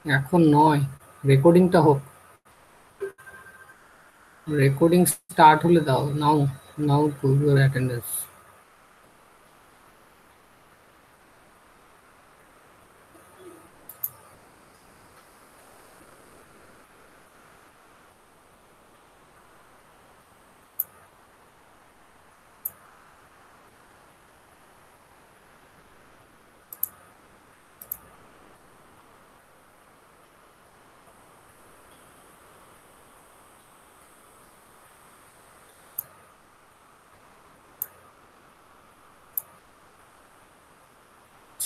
এখন নয়, রেকর্ডিংটা হোক। রেকর্ডিং স্টার্ট হলে দাও। নাও নাও প্রুভ ইউর অ্যাটেন্ডেন্স।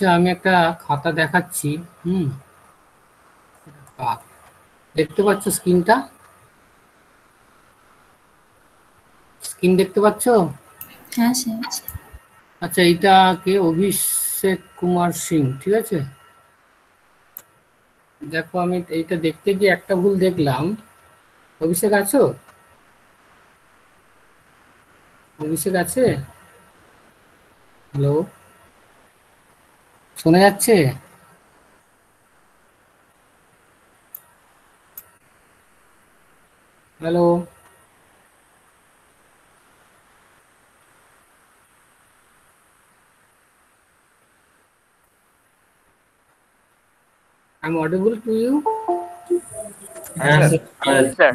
আচ্ছা, আমি একটা খাতা দেখাচ্ছি। হুম, দেখতে পাচ্ছ স্ক্রিনটা? স্ক্রিন দেখতে পাচ্ছ? হ্যাঁ স্যার। আচ্ছা, এটা কে? অভিষেক কুমার সিং, ঠিক আছে। দেখো, আমি এইটা দেখতে গিয়ে একটা ভুল দেখলাম। অভিষেক আছো? অভিষেক আছে? হ্যালো, শোনা যাচ্ছে? Hello, I am audible to you? হ্যাঁ স্যার।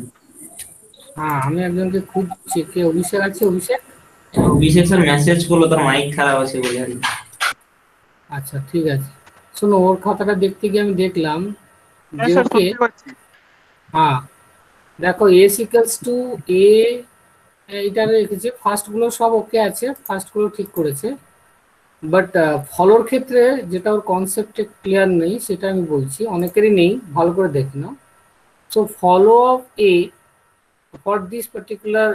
হ্যাঁ, আমি একজনকে খুঁজছি। কে? অভিষেক আছে? অভিষেক? অভিষেক স্যার মেসেজ করলো, তার মাইক খারাপ আছে বলে আর কি। আচ্ছা, ঠিক আছে। শোনো, ওর খাতাটা দেখতে গিয়ে আমি দেখলাম হ্যাঁ যে স্যার, ওকে, শুনতে পাচ্ছি। হ্যাঁ, দেখো এস ইকুয়ালস টু এ, এইটা রেখেছে। ফার্স্ট গুলো সব ওকে আছে, ফার্স্ট গুলো ঠিক করেছে। বাট ফলোর ক্ষেত্রে যেটা ওর কনসেপ্টে ক্লিয়ার নেই, সেটা আমি বলছি। অনেকেরই নেই, ভালো করে দেখে নাও। So follow of A for this particular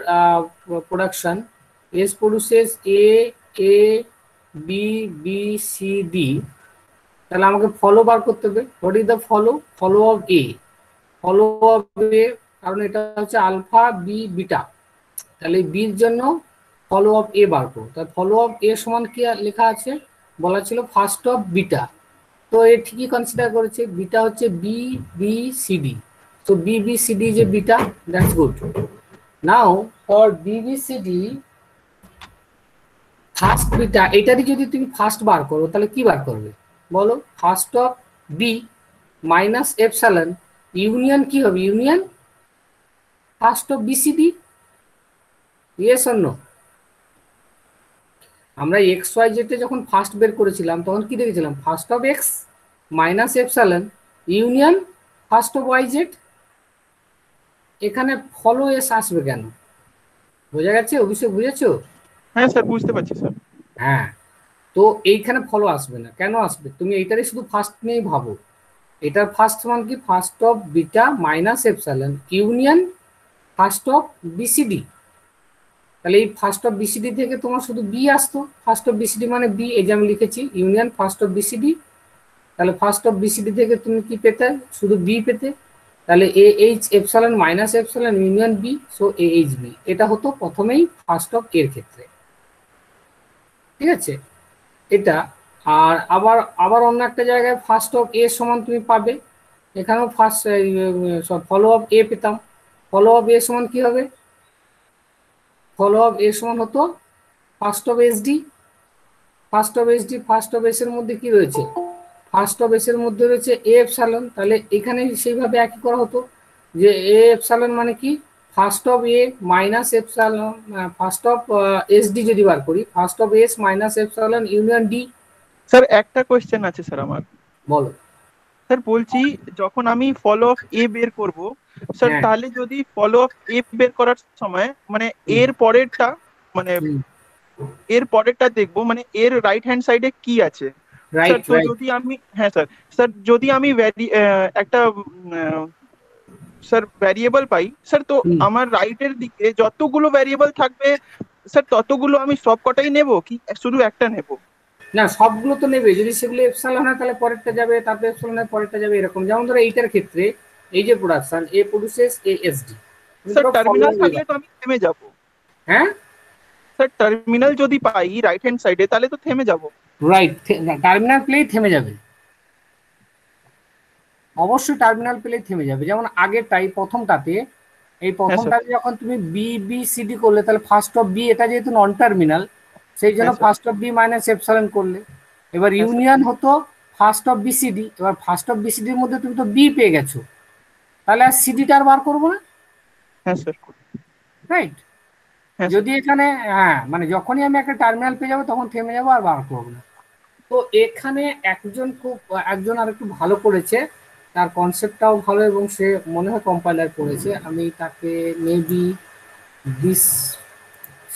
production, S produces A, B, B, C, D। তাহলে আমাকে ফলো বার করতে হবে। What is the follow? Follow of A. Follow of A, কারণ এটা হচ্ছে আলফা বি বিটা, তাহলে বির জন্য ফলো অফ এ বার করবো। তাহলে ফলো অফ এ সমান কি লেখা আছে? বলা ছিল ফার্স্ট অফ বিটা। তো এ ঠিকই কনসিডার করেছে, বিটা হচ্ছে বি বি সি ডি। তো বি বি সি ডি যে beta, that's good. Now for BBCD first beta, এটারই যদি তুমি ফার্স্ট বার করো তাহলে কি বার করবে বলো? First of B minus epsilon union কি হবে? Union first of BCD. Yes or no? আমরা এক্স ওয়াই জেড যখন ফার্স্ট বের করেছিলাম তখন কি দেখেছিলাম? First of X minus epsilon union first of Y Z. এখানে ফলো এস আসবে কেন? বোঝা গেছে? অভিষেক, বুঝেছো? হ্যাঁ স্যার, বুঝতে পারছি স্যার। হ্যাঁ, তো এইখানে ফলো আসবে না। কেন আসবে? তুমি এইটারই শুধু ফার্স্ট নিয়েই ভাবো। এটার ফার্স্ট মান কি? First of beta minus epsilon union first of BCD. তাহলে এই ফার্স্ট অফ বিসিডি থেকে তোমার শুধু বি আসতো। ফার্স্ট অফ বিসিডি মানে বি, এই যে আমি লিখেছি ইউনিয়ন ফার্স্ট অফ বিসিডি। তাহলে ফার্স্ট অফ বিসিডি থেকে তুমি কি পেতে? শুধু বি পেতে। তাহলে A H epsilon minus epsilon union B, so A H B. এটা হতো প্রথমেই ফার্স্ট অফ এর ক্ষেত্রে, ঠিক আছে? এটা। আর আবার আবার অন্য একটা জায়গায় ফার্স্ট অফ এ সমান তুমি পাবে। এখানেও ফার্স্ট ফলো অফ এ পেতাম। ফলো অফ এ সমান কি হবে? ফলো অফ এ সমান হতো first of S D. First of S D, first of S এর মধ্যে কি রয়েছে? ফার্স্ট অফ এস এর মধ্যে রয়েছে এ এপসাইলন। তাহলে এখানে সেইভাবে একই করা হতো, যে এ এপসাইলন মানে কি? First of A minus epsilon, first of S D যদি বার করি, first of S minus epsilon union D. Sir একটা কোয়েশ্চেন আছে স্যার আমার। বলো। স্যার বলছি, যখন আমি ফলো অফ এ বের করব স্যার, হ্যাঁ। তাহলে যদি ফলো অফ এ বের করার সময় মানে হুম, এর পরেরটা, মানে হুম, এর পরেরটা দেখবো, মানে এর রাইট হ্যান্ড সাইডে কি আছে স্যার। রাইট তো রাইট। যদি আমি, হ্যাঁ স্যার, স্যার যদি আমি একটা স্যার ভ্যারিয়েবল পাই স্যার, তো হুম। আমার রাইটের দিকে যতগুলো ভ্যারিয়েবল থাকবে স্যার, ততগুলো আমি সব কটাই নেব কি শুধু একটা নেব? না, সবগুলো তো নেবে। যদি সেগুলো এপসাইলন হয় তাহলে পরেরটা যাবে, তারপরে এপসাইলন হয় পরেরটা যাবে, এরকম। যেমন ধরো এইটার ক্ষেত্রে, এই যে production A produces A S D, তুমি স্যার ধরো ফলো। টার্মিনাল থাকলে তো আমি থেমে যাব। হ্যাঁ, স্যার টার্মিনাল যদি পাই রাইট হ্যান্ড সাইডে, তাহলে তো থেমে যাব। রাইট। টার্মিনাল প্লেই থেমে যাবে। অবশ্যই টার্মিনাল পেলেই থেমে যাবে। যেমন আগেরটাই প্রথমটাতে, এই প্রথমটাতে যখন তুমি বি বি সি ডি করলে, তাহলে ফার্স্ট অফ বি, এটা যেহেতু নন টার্মিনাল সেই জন্য হ্যাঁ sir. First of B minus epsilon করলে। এবার হ্যাঁ স্যার। ইউনিয়ন হতো ফার্স্ট অফ বিসিডি, এবার ফার্স্ট অফ বিসিডির মধ্যে তুমি তো বি পেয়ে গেছো, তাহলে আর সিডিটা আর বার করবো না, হ্যাঁ স্যার। রাইট? হ্যাঁ স্যার। যদি এখানে হ্যাঁ মানে যখনই আমি একটা টার্মিনাল পেয়ে যাবো তখন থেমে যাবো, আর বার করবো না। তো এখানে একজন আর একটু ভালো করেছে, তার কনসেপ্টটাও ভালো এবং সে মনে হয় কম্পাইলার করেছে। আমি তাকে মেবি দিস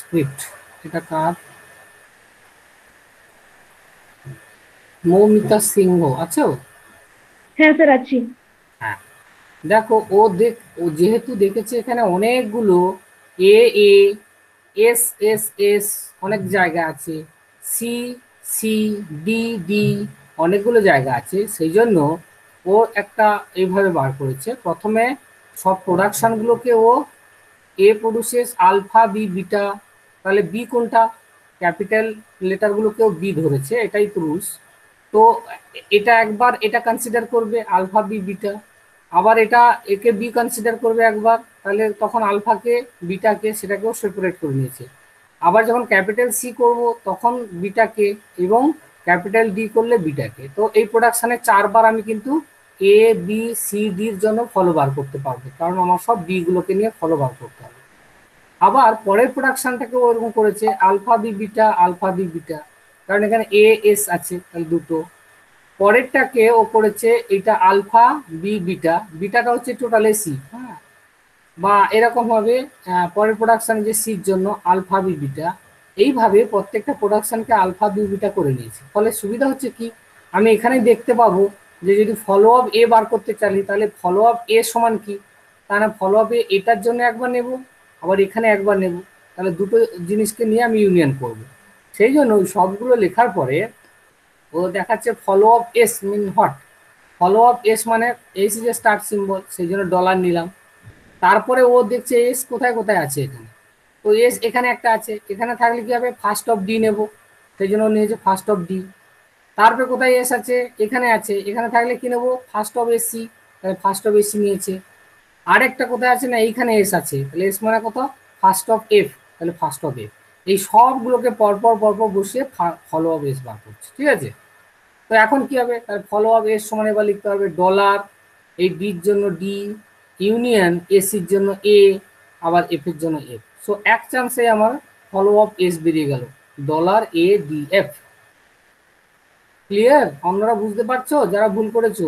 স্ক্রিপ্ট, এটা কার, মৌমিতা সিংহ আছো? হ্যাঁ স্যার আছি। হ্যাঁ, দেখো ও যেহেতু দেখেছে এখানে অনেকগুলো এ এ এস এস এস অনেক জায়গা আছে, সি সি ডি ডি অনেকগুলো জায়গা আছে, সেই জন্য ও একটা এইভাবে বার করেছে। প্রথমে সব প্রোডাকশনগুলোকে ও এ প্রডিউসেস আলফা বি বিটা, তাহলে বি কোনটা, ক্যাপিটাল লেটারগুলোকেও বি ধরেছে, এটাই তো রুলস। তো এটা একবার এটা কনসিডার করবে আলফা বি বিটা, আবার এটা একে বি কনসিডার করবে একবার, তাহলে তখন আলফাকে বিটাকে সেটাকেও সেপারেট করে নিয়েছে। আবার যখন ক্যাপিটাল সি করব তখন বিটাকে, এবং ক্যাপিটাল ডি করলে বিটাকে। তো এই প্রোডাকশানে 4বার আমি কিন্তু এ বি সি ডির জন্য ফলো বার করতে পারবো, কারণ আমার সব বি গুলোকে নিয়ে ফলো বার করতে হবে। আবার পরের প্রোডাকশনটাকে ওরকম করেছে alpha B beta alpha B beta, কারণ এখানে এ এস আছে তাহলে দুটো। পরেরটাকে ও করেছে এটা আলফা বি বিটা, বিটাটা হচ্ছে টোটাল এসি, হ্যাঁ, বা এরকম হবে পরের প্রোডাকশন যে সির জন্য আলফা বি বিটা। এইভাবে প্রত্যেকটা প্রোডাকশনকে আলফা বি বিটা করে নিয়েছি। ফলে সুবিধা হচ্ছে কি, আমি এখানেই দেখতে পাবো যে যদি ফলো আপ এ বার করতে চাই তাহলে ফলো আপ এ সমান কি, তাহলে ফলো আপ এটার জন্য একবার নেব, আবার এখানে একবার নেব, তাহলে দুটো জিনিসকে নিয়ে আমি ইউনিয়ন করব। সেই জন্য ওই সবগুলো লেখার পরে ও দেখাচ্ছে ফলো আপ এস মিন হট, ফলো আপ এস মানে S is a start symbol, সেই জন্য ডলার নিলাম। তারপরে ও দেখছে এস কোথায় কোথায় আছে এখানে, তো এস এখানে একটা আছে, এখানে থাকলে কি হবে ফার্স্ট অফ ডি নেব, সেই জন্য নিয়েছে ফার্স্ট অফ ডি। তারপরে কোথায় এস আছে, এখানে আছে, এখানে থাকলে কি নেবো ফার্স্ট অফ এসি, তাহলে ফার্স্ট অফ এসি নিয়েছে। আরেকটা কোথায় আছে না এইখানে এস আছে, তাহলে এস মানে কত ফার্স্ট অফ এফ, তাহলে ফার্স্ট অফ এফ। এই সবগুলোকে পরপর পরপর বসিয়ে ফলো অফ এস বার করছে, ঠিক আছে? তো এখন কি হবে, তাহলে ফলো আপ এর সমান এবার লিখতে হবে ডলার, এই ডির জন্য ডি, ইউনিয়ন এসির জন্য এ, আবার এফ এর জন্য এফ। সো এক চান্সে আমার ফলো আপ এস বেরিয়ে গেল, dollar A D F. Clear? আপনারা বুঝতে পারছো যারা ভুল করেছো?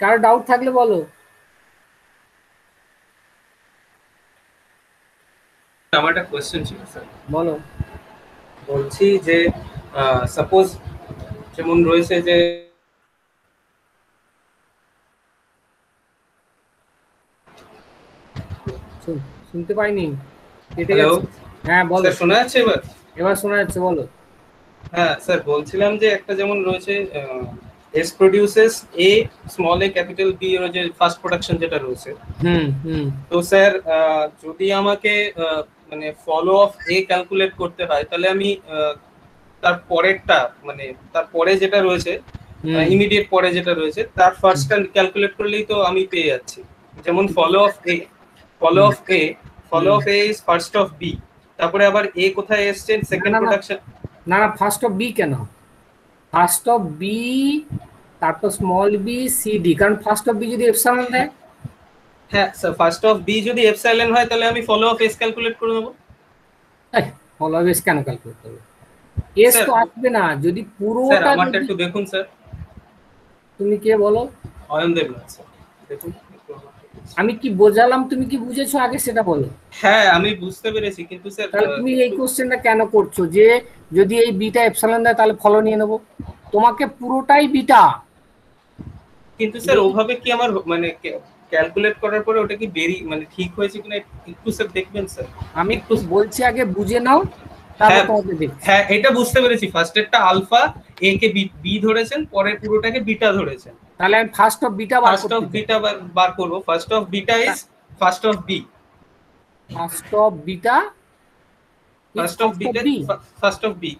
কারো ডাউট থাকলে বলো। আমার একটা কোয়েশ্চেন ছিল স্যার। বলো। বলছি যে সাপোজ যেমন রয়েছে যে শুনতে পাইনি, কেটে হ্যালো গেছে। হ্যাঁ বলো, স্যার, শোনা যাচ্ছে এবার? এবার শোনা যাচ্ছে, বলো। হ্যাঁ স্যার, বলছিলাম যে একটা যেমন রয়েছে S produces a small A capital B এর যে ফার্স্ট প্রোডাকশন যেটা রয়েছে, হুম তো স্যার যদি আমাকে মানে ফলো অফ এ ক্যালকুলেট করতে হয় তাহলে আমি তার পরেরটা মানে তার পরে যেটা রয়েছে ইমিডিয়েট পরে যেটা রয়েছে তার ফার্স্টটা ক্যালকুলেট করলেই তো আমি পেয়ে যাচ্ছি। যেমন follow of A is first of B, তারপরে আবার এ কোথায় এসছে সেকেন্ড প্রোডাকশন। না না, ফার্স্ট অফ বি কেন, ফার্স্ট অফ বি তারপর স্মল বি সি ডি, কারণ ফার্স্ট অফ বি যদি এপসাইলন দেয়। হ্যাঁ স্যার, ফার্স্ট অফ বি যদি এপসাইলন হয় তাহলে আমি ফলো অফ এস ক্যালকুলেট করে নেব। ফলো অফ এস কেন ক্যালকুলেট করবে, এস তো আসবে না যদি স্যার পুরোটা। আমারটা একটু দেখুন স্যার। তুমি কে বলো? অয়ন দেবনাথ স্যার, দেখুন। আমি কি বোঝালাম তুমি কি বুঝেছো আগে সেটা বলো। হ্যাঁ আমি বুঝতে পেরেছি, কিন্তু স্যার তাহলে তুমি এই কোশ্চেনটা কেন করছো যে যদি এই বিটা এপসাইলন দেয় তাহলে ফলো নিয়ে নেবো? তোমাকে পুরোটাই বিটা। কিন্তু স্যার ওভাবে কি আমার মানে ক্যালকুলেট করার পরে ওটা কি মানে ঠিক হয়েছে কিনা একটু স্যার দেখবেন স্যার। আমি একটু বলছি আগে বুঝে নাও, তারপর তোমাকে দেখছি। হ্যাঁ এটা বুঝতে পেরেছি, ফার্স্ট এরটা আলফা এ কে বি ধরেছেন, পরের পুরোটাকে বিটা ধরেছেন। তাহলে আমি ফার্স্ট অফ বিটা বার করব। First of beta is first of B. First of beta first of B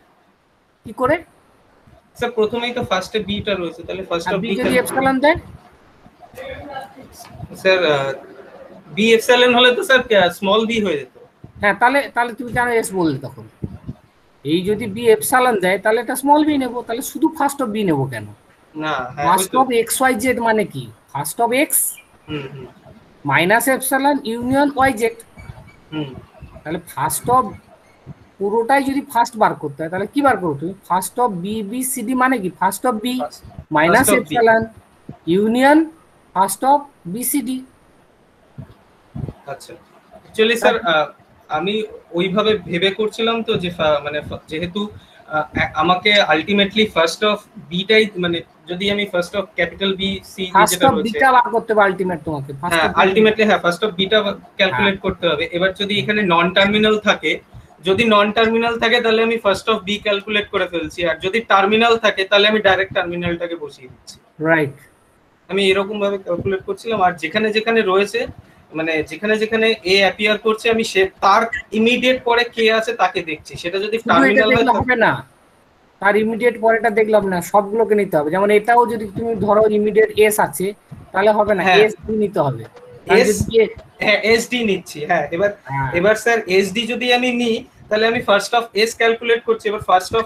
কি করে? স্যার প্রথমেই তো ফার্স্টে বিটা রয়েছে, তাহলে ফার্স্ট আর অফ বি বি যদি এপসাইলন দেয়, স্যার বি এপসাইলন হলে তো স্যার স্মল বি হয়ে যেত। হ্যাঁ তাহলে তাহলে তুমি কেন এস বললে তখন? এই যদি বি এপসাইলন দেয় তাহলে এটা স্মল বি নেবো, তাহলে শুধু ফার্স্ট অফ বি নেবো কেন? না হ্যাঁ ওই ফার্স্ট তো। অফ এক্স ওয়াই জেড মানে কি? First of X hmm hmm minus epsilon union Y Z. Hmm তাহলে ফার্স্ট অফ পুরোটাই যদি ফার্স্ট বার করতে হয় তাহলে কি বার করো তুমি? First of B B C D মানে কি? First of B minus First of B। Epsilon union first of B C D. আচ্ছা অ্যাকচুয়ালি স্যার আমি ওইভাবে ভেবে করছিলাম তো যে মানে যেহেতু আমাকে আলটিমেটলি ফার্স্ট অফ বিটাই মানে যদি আমি first of capital B C first যেটা অফ রয়েছে, বিটা বার করতে হবে আলটিমেট তোমাকে। হ্যাঁ আলটিমেটলি হ্যাঁ ফার্স্ট অফ বিটা ক্যালকুলেট করতে হবে। এবার যদি এখানে নন টার্মিনাল থাকে, যদি নন টার্মিনাল থাকে তাহলে আমি ফার্স্ট অফ বি ক্যালকুলেট করে ফেলছি, আর যদি টার্মিনাল থাকে তাহলে আমি ডাইরেক্ট টার্মিনালটাকে বসিয়ে দিচ্ছি। রাইট। আমি এরকম ভাবে ক্যালকুলেট করছিলাম, আর যেখানে যেখানে রয়েছে মানে যেখানে যেখানে এ অ্যাপিয়ার করছে আমি সে তার ইমিডিয়েট পরে কে আছে তাকে দেখছি, সেটা যদি শুধু এটা টার্মিনাল হয় দেখলে হবে না, তার ইমিডিয়েট পরেটা দেখলাম না, সবগুলোকে নিতে হবে। যেমন এটাও যদি তুমি ধরো ইমিডিয়েট এস আছে তাহলে হবে না, হ্যাঁ। এস ডি নিতে হবে। আর এস যদি হ্যাঁ এসডি নিচ্ছি। হ্যাঁ এবার হ্যাঁ। এবার স্যার এসডি যদি আমি নিই তাহলে আমি ফার্স্ট অফ এস ক্যালকুলেট করছি। এবার ফার্স্ট অফ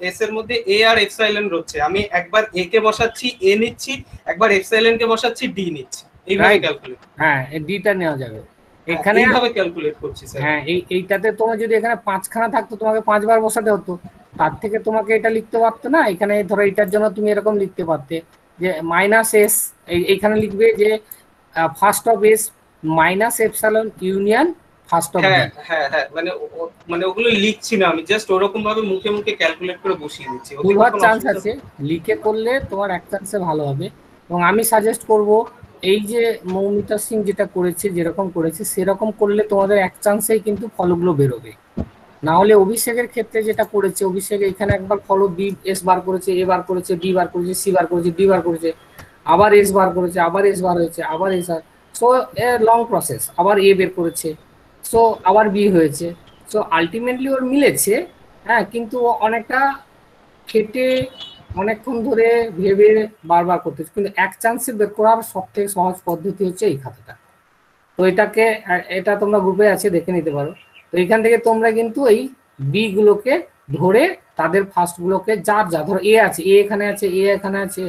এস এর মধ্যে এ আর এপসাইলন রয়েছে, আমি একবার এ কে বসাচ্ছি এ নিচ্ছি, একবার এপসাইলন কে বসাচ্ছি ডি নিচ্ছি, এইভাবে Right. ক্যালকুলেট। হ্যাঁ এই ডিটা নেওয়া যাবে এখানে। এইভাবে ক্যালকুলেট করছি স্যার। হ্যাঁ এইটাতে তোমার যদি এখানে পাঁচখানা থাকতো তোমাকে 5 বার বসাতে হতো, তার থেকে তোমাকে এটা লিখতে পারতো না। এখানে ধরো এটার জন্য তুমি এরকম লিখতে পারতে যে মাইনাস এস, এইখানে লিখবে যে first of S minus epsilon union first of হ্যাঁ বি। হ্যাঁ হ্যাঁ মানে মানে ওগুলো লিখছি না আমি, জাস্ট ওরকম ভাবে মুখে মুখে ক্যালকুলেট করে বসিয়ে দিচ্ছি। ওতে ভুল হওয়ার কোনো চান্স অসুবিধা আছে, লিখে করলে তোমার এক চান্সে ভালো হবে। এবং আমি সাজেস্ট করব এই যে মৌমিতা সিং যেটা করেছে, যেরকম করেছে সেরকম করলে তোমাদের এক চান্সেই কিন্তু ফলগুলো বেরোবে। না হলে অভিষেকের ক্ষেত্রে যেটা করেছে, অভিষেক এখানে একবার ফলো বি এস বার করেছে, এ বার করেছে, বি বার করেছে, সি বার করেছে, ডি বার করেছে, আবার এস বার করেছে, আবার এস বার হয়েছে, আবার এস আর সো এ লং প্রসেস, আবার এ বের করেছে, সো আবার বি হয়েছে। সো আলটিমেটলি ওর মিলেছে, হ্যাঁ, কিন্তু ও অনেকটা খেটে অনেকক্ষণ ধরে ভেবে বারবার করতেছে। কিন্তু এক চান্সে বের করার সব থেকে সহজ পদ্ধতি হচ্ছে এই খাতাটা। তো এটাকে এটা তোমরা গ্রুপে আছে দেখে নিতে পারো। তো এখান থেকে তোমরা কিন্তু এই বি গুলোকে ধরে তাদের ফার্স্ট গুলোকে যার যা ধরো এ আছে, এ এখানে আছে, এ এখানে আছে,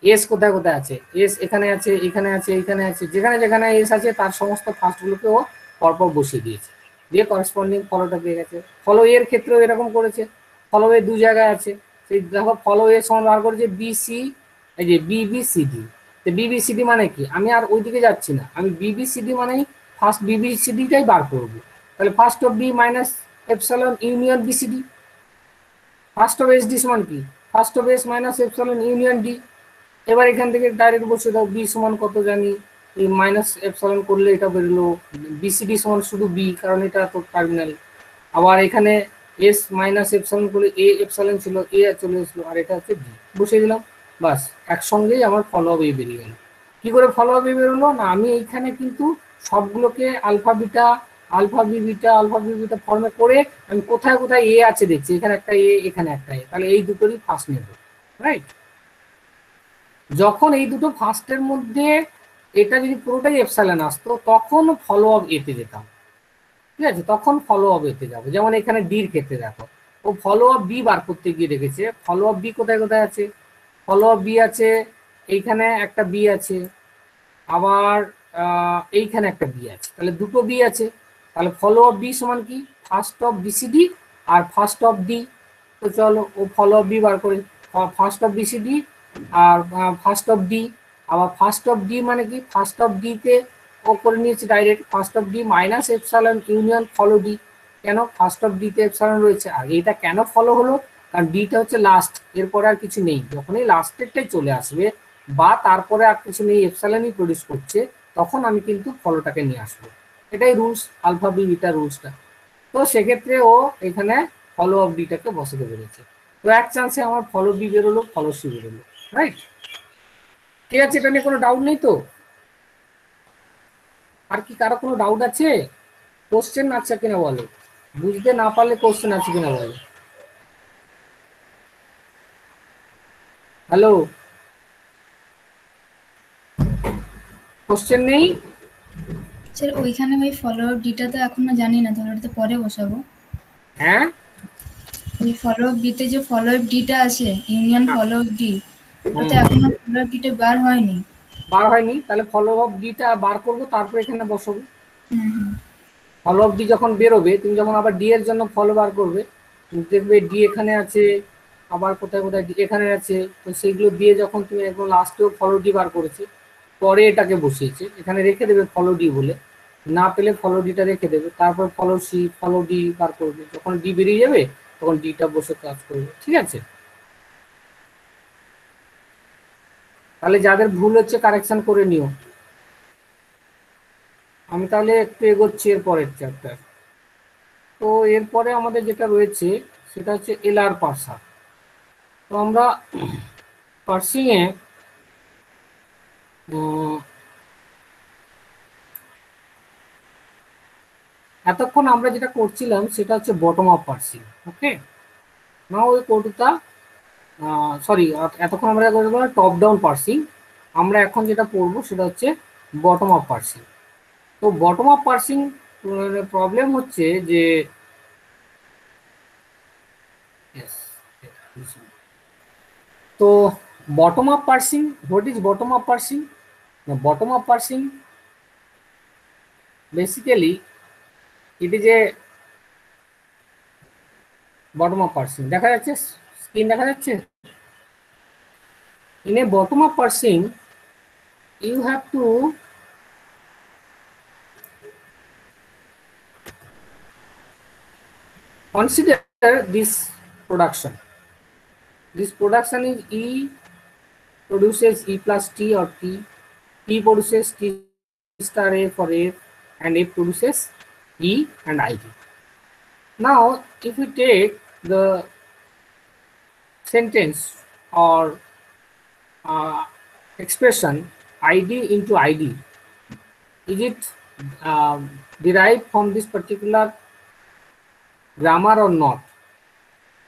এস কোথায় কোথায় আছে, এস এখানে আছে, এখানে আছে, এখানে আছে, যেখানে যেখানে এস আছে তার সমস্ত ফার্স্ট গুলোকে ও পরপর বসিয়ে দিয়েছে, দিয়ে করসপন্ডিং ফলোটা পেয়ে গেছে। ফলো এর ক্ষেত্রেও এরকম করেছে, ফলো এ দু জায়গায় আছে, সেই দেখো ফলো এ সমান বার করেছে বিসি, এই যে বিবিসিডি। তো বিবিসিডি মানে কি? আমি আর ওইদিকে যাচ্ছি না, আমি বিবিসিডি মানেই ফার্স্ট বিবিসিডিটাই বার করব। তাহলে first of B minus epsilon union BCD. First of S D সমান কি? First of S minus epsilon union D. এবার এখান থেকে ডাইরেক্ট বসে দাও, বি সমান কত জানি, এই মাইনাস এপসাইলন করলে এটা বেরোলো বিসিডি সমান শুধু বি, কারণ এটা তো টার্মিনাল। আবার এখানে এস মাইনাস এপসাইলন করলে এ এপসাইলন ছিল, এ চলে আসলো, আর এটা হচ্ছে বি, বসিয়ে দিলাম। বাস একসঙ্গেই আমার ফলো আপ এ বেরিয়ে গেল। কি করে ফলো আপ এ বেরোলো? না আমি এইখানে কিন্তু সবগুলোকে alpha beta alpha B beta alpha B beta ফর্মে করে আমি কোথায় কোথায় এ আছে দেখছি, এখানে একটা এ, এখানে একটা এ, তাহলে এই দুটোরই ফার্স্ট নেব, রাইট? যখন এই দুটো ফার্স্টের মধ্যে এটা যদি পুরোটাই এপসাইলন আসতো তখন ফলো আপ এতে যেতাম, ঠিক আছে? তখন ফলো আপ এতে যাবো। যেমন এখানে ডির ক্ষেত্রে দেখো, ও ফলো আপ বি বার করতে গিয়ে রেখেছে, ফলো আপ বি কোথায় কোথায় আছে, ফলো আপ বি আছে এইখানে একটা বি আছে, আবার এইখানে একটা বি আছে, তাহলে দুটো বি আছে। তাহলে ফলো আপ বি সমান কি? ফার্স্ট অফ বিসিডি আর ফার্স্ট অফ ডি। তো চলো ও ফলো অফ বি বার করে, ফার্স্ট অফ বিসিডি আর ফার্স্ট অফ ডি। আবার ফার্স্ট অফ ডি মানে কি? ফার্স্ট অফ ডিতে ও করে নিয়েছে direct first of D minus epsilon union follow D. কেন? ফার্স্ট অফ ডিতে এপসাইলন রয়েছে। আর এটা কেন ফলো হলো? কারণ ডিটা হচ্ছে লাস্ট, এরপরে আর কিছু নেই। যখনই লাস্টেরটাই চলে আসবে বা তারপরে আর কিছু নেই, এপসাইলনই প্রডিউস করছে, তখন আমি কিন্তু ফলোটাকে নিয়ে আসবো। এটাই রুলস, আলফা বি বিটা রুলসটা। তো সেক্ষেত্রে ও এখানে ফলো অফ ডিটাকে বসাতে পেরেছে। তো এক চান্সে আমার ফলো বি বেরোলো, ফলো সি বেরোলো, রাইট? ঠিক আছে, এটা নিয়ে কোনো ডাউট নেই তো? আর কি কারো কোনো ডাউট আছে? কোশ্চেন আছে কিনা বলো, বুঝতে না পারলে কোশ্চেন আছে কিনা বলো। হ্যালো, কোশ্চেন নেই? স্যার ওইখানে ওই ফলো আপ ডিটা তো এখনো জানি না, তাহলে ওটা তো পরে বসাবো। হ্যাঁ, ওই ফলো আপ ডিতে যে ফলো আপ ডিটা আছে, ইউনিয়ন ফলো আপ ডি, ওটা এখনো ফলো আপ ডিটা বার হয়নি। বার হয়নি, তাহলে ফলো আপ ডিটা বার করবো, তারপর এখানে বসাবো। হুম। ফলো আপ ডি যখন বেরোবে, তুমি যখন আবার ডি এর জন্য ফলো বার করবে, তুমি দেখবে ডি এখানে আছে, আবার কোথায় কোথায় ডি এখানে আছে, তো সেইগুলো দিয়ে যখন তুমি একদম লাস্টেও ফলো ডি বার করেছে, পরে এটাকে বসিয়েছে, এখানে রেখে দেবে ফলো ডি বলে, না পেলে ফলো ডিটা রেখে দেবে, তারপর ফলো সি, ফলো ডি বার করবে, যখন ডি বেরিয়ে যাবে তখন ডিটা বসে কাজ করবে। ঠিক আছে, তাহলে যাদের ভুল হচ্ছে কারেকশন করে নিও। আমি তাহলে একটু এগোচ্ছি এর পরের চ্যাপ্টার। তো এরপরে আমাদের যেটা রয়েছে সেটা হচ্ছে এলআর পার্সার। তো আমরা পার্সিং এ এতক্ষণ আমরা যেটা করছিলাম সেটা হচ্ছে বটম আপ পার্সিং। ওকে, নাও ওই কোডটা সরি, এতক্ষণ আমরা টপ ডাউন পার্সিং, আমরা এখন যেটা পড়বো সেটা হচ্ছে বটম আপ পার্সিং। তো বটম আপ পার্সিং প্রবলেম হচ্ছে যে তো bottom up parsing, what is bottom up parsing? Now bottom up parsing basically it is a bottom up parsing, দেখা যাচ্ছে স্ক্রিন দেখা যাচ্ছে? In a bottom up parsing you have to consider this production. This production is E produces E plus T or T produces T star A for F, and F produces E and ID. Now, if we take the sentence or expression ID into ID, is it derived from this particular grammar or not?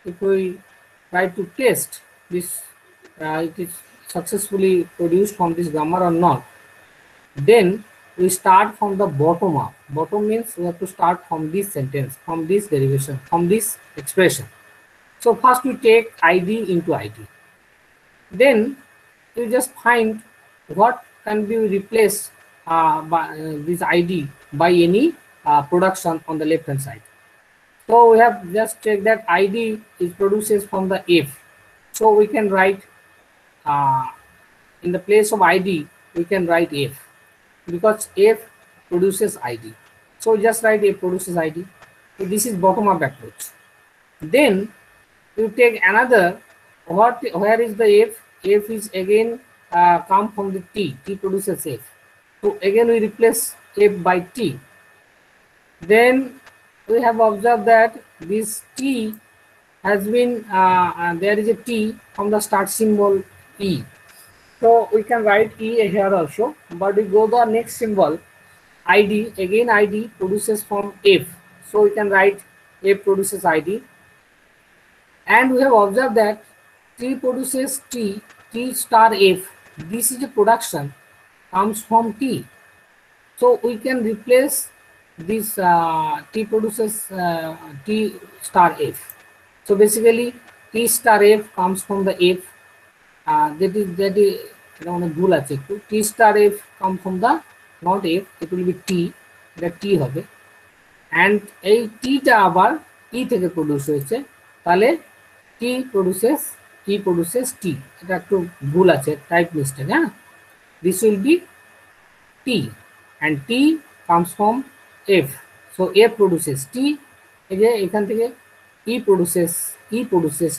If we try to test this, it is successfully produced from this grammar or not, then we start from the bottom up. Bottom means we have to start from this sentence, from this derivation, from this expression. So first we take ID into ID. Then you just find what can be replaced by this ID by any production on the left hand side. So we have just checked that ID is produces from the F. So we can write in the place of ID, we can write F, because F produces ID. So just write F produces ID. So this is bottom up approach. Then you take another, where is the F? F is again come from the T. T produces F. So again we replace F by T. Then we have observed that this T has been there is a T from the start symbol E. So we can write E here also, but we go the next symbol ID, again ID produces from F. So we can write F produces ID. And we have observed that T produces T, T star F. This is a production comes from T. So we can replace this T produces T star F. So basically T star F comes from the F. That is এটা অনেক ভুল আছে একটু, T star F come from the not F, it will be T, এটা T হবে, and এই T টা আবার E থেকে প্রডিউস হয়েছে, তাহলে T produces T, এটা একটু ভুল আছে, টাইপ মিস্টেক। হ্যাঁ, this will be T and T comes from F, so F produces T, এই যে এখান থেকে E produces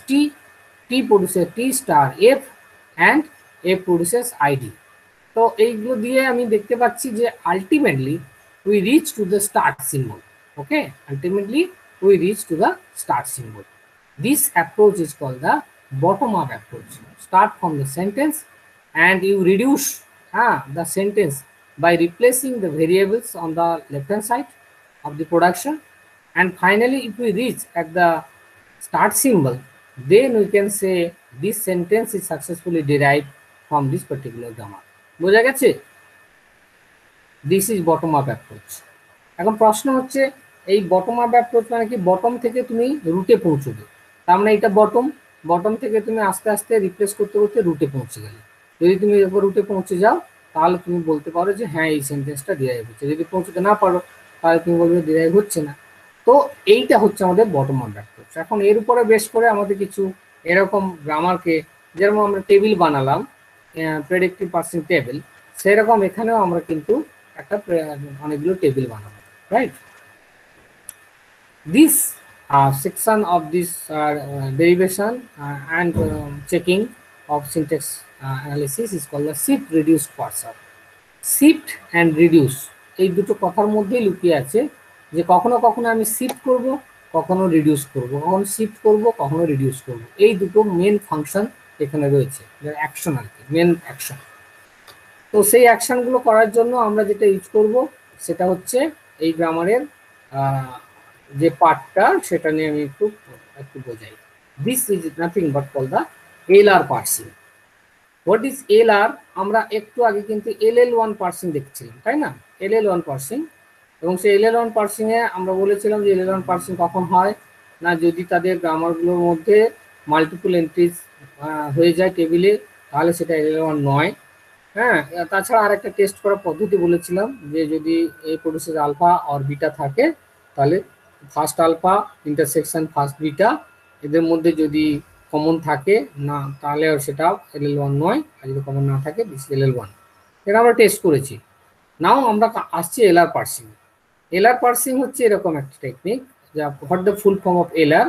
T, T produces T star F, and F produces ID. তো এইগুলো দিয়ে আমি দেখতে পাচ্ছি যে ultimately we reach to the start symbol. Okay, ultimately we reach to the start symbol. This approach is called the bottom up approach. Start from the sentence and you reduce the sentence by replacing the variables on the left hand side of the production, and finally if we reach at the start symbol, then we can say this sentence is successfully derive from this particular grammar. বোঝা গেছে? This is bottom up approach. এখন প্রশ্ন হচ্ছে এই bottom up approach মানে কি? Bottom থেকে তুমি রুটে পৌঁছবে, তার মানে এটা বটম থেকে তুমি আস্তে আস্তে রিপ্লেস করতে করতে রুটে পৌঁছে গেলে। যদি তুমি এরপর রুটে পৌঁছে যাও তাহলে তুমি বলতে পারো যে হ্যাঁ এই সেন্টেন্সটা ডিরাইভ হচ্ছে। যদি পৌঁছতে না পারো তাহলে তুমি বলবে ডিরাইভ হচ্ছে না। তো এইটা হচ্ছে আমাদের বটম আপ অ্যাপ্রোচ। এখন এর উপরে বেশ করে আমাদের কিছু এরকম গ্রামারকে, যেরকম আমরা টেবিল বানালাম প্রেডিক্টিভ পার্সিং টেবিল, সেরকম এখানেও আমরা কিন্তু একটা অনেকগুলো টেবিল বানাবো, right? This section of this derivation and checking of syntax analysis is called the shift reduce parser. Shift and reduce এই দুটো কথার মধ্যেই লুকিয়ে আছে যে কখনো কখনো আমি শিফট করব, কখনো রিডিউস করব, কখনো শিফট করব, কখনো রিডিউস করব। এই দুটো মেন ফাংশন এখানে রয়েছে, অ্যাকশন আর কি, মেন অ্যাকশন। তো সেই অ্যাকশনগুলো করার জন্য আমরা যেটা ইউজ করব সেটা হচ্ছে এই গ্রামারের যে পার্টটা, সেটা নিয়ে আমি একটু বোঝাই। This is nothing but call the LR parsing. What is LR? আমরা একটু আগে কিন্তু LL1 পার্সিং দেখছিলাম, তাই না? LL1 পার্সিং, এবং সেই LL1 পার্সিং এ আমরা বলেছিলাম যে LL1 পার্সিং কখন হয় না, যদি তাদের গ্রামারগুলোর মধ্যে মাল্টিপল এন্ট্রিজ হয়ে যায় টেবিলে, তাহলে সেটা LL1 নয়। হ্যাঁ, তাছাড়া আর একটা টেস্ট করার পদ্ধতি বলেছিলাম যে যদি এ প্রডিউসেস আলফা আর বিটা থাকে, তাহলে first alpha intersection first beta, এদের মধ্যে যদি কমন থাকে না তাহলে সেটা LL1 নয়, আর যদি কমন না থাকে দিস LL1। এটা আমরা টেস্ট করেছি। নাও আমরা আসছি এলআর পার্সিং। এলআর পার্সিং হচ্ছে এরকম একটা টেকনিক, যা what the full form of LR?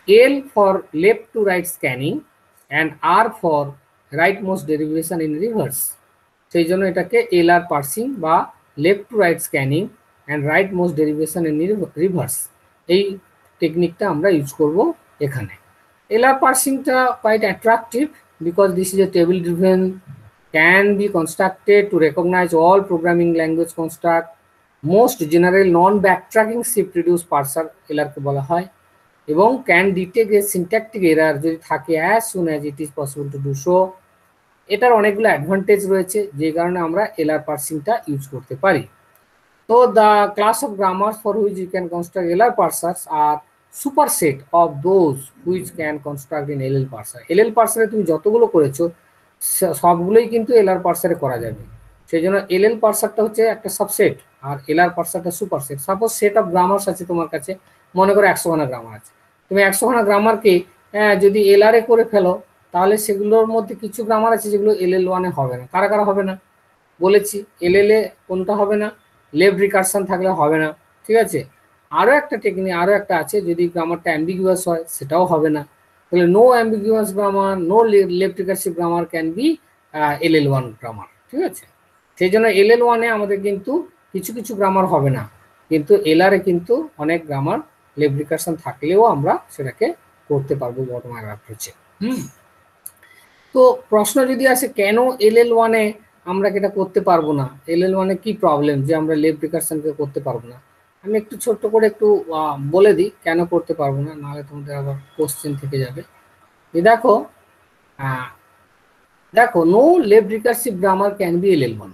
L for left to right scanning and R for right most derivation in reverse. সেই জন্য এটাকে এলআর পার্সিং বা left to right scanning and right most derivation in reverse, এই টেকনিকটা আমরা use করব এখানে। LR পার্সিংটা quite attractive because this is a table driven, can be constructed to recognize all programming language construct, most general non-backtracking shift reduce parser LR কে বলা হয়, এবং can detect a syntactic error যদি থাকে as soon as it is possible to do so। এটার অনেকগুলো advantage রয়েছে যে কারণে আমরা এলআর পার্সিংটা ইউজ করতে পারি। তো the class of grammars for which you can construct LR parsers are superset of those which can construct in LL parser। LL parser তুমি যতগুলো করেছো সবগুলোই কিন্তু এলআর পার্সারে করা যাবে। সেই জন্য এলএল পার্সারটা হচ্ছে একটা সাবসেট আর এলআর পার্সারটা superset. Suppose set of grammars আছে তোমার কাছে, মনে করো 100 খানা গ্রামার আছে, তুমি 100 খানা গ্রামারকে যদি এলআর এ করে ফেলো, তাহলে সেগুলোর মধ্যে কিছু গ্রামার আছে যেগুলো LL1 এ হবে না। কারা কারা হবে না বলেছি? LL এ কোনটা হবে না? লেফট রিকারশন থাকলে হবে না, ঠিক আছে? আরও একটা টেকনিক, আরও একটা আছে, যদি গ্রামারটা অ্যাম্বিগুয়াস হয় সেটাও হবে না। তাহলে no ambiguous grammar, no left recursive grammar can be LL1 grammar, ঠিক আছে? সেই জন্য LL1 এ আমাদের কিন্তু কিছু কিছু গ্রামার হবে না, কিন্তু এলআর এ কিন্তু অনেক গ্রামার লেফট রিকারশন থাকলেও আমরা সেটাকে করতে পারবো বটম আপ অ্যাপ্রোচে। তো প্রশ্ন যদি আসে কেন LL1 এ আমরা এটা করতে পারবো না, LL1 এ কি প্রবলেম যে আমরা লেফট রিকারশনকে করতে পারবো না, আমি একটু ছোট্ট করে একটু বলে দিই কেন করতে পারবো না, নাহলে তোমাদের আবার কোশ্চেন থেকে যাবে। দেখো দেখো no left recursive grammar can be LL1।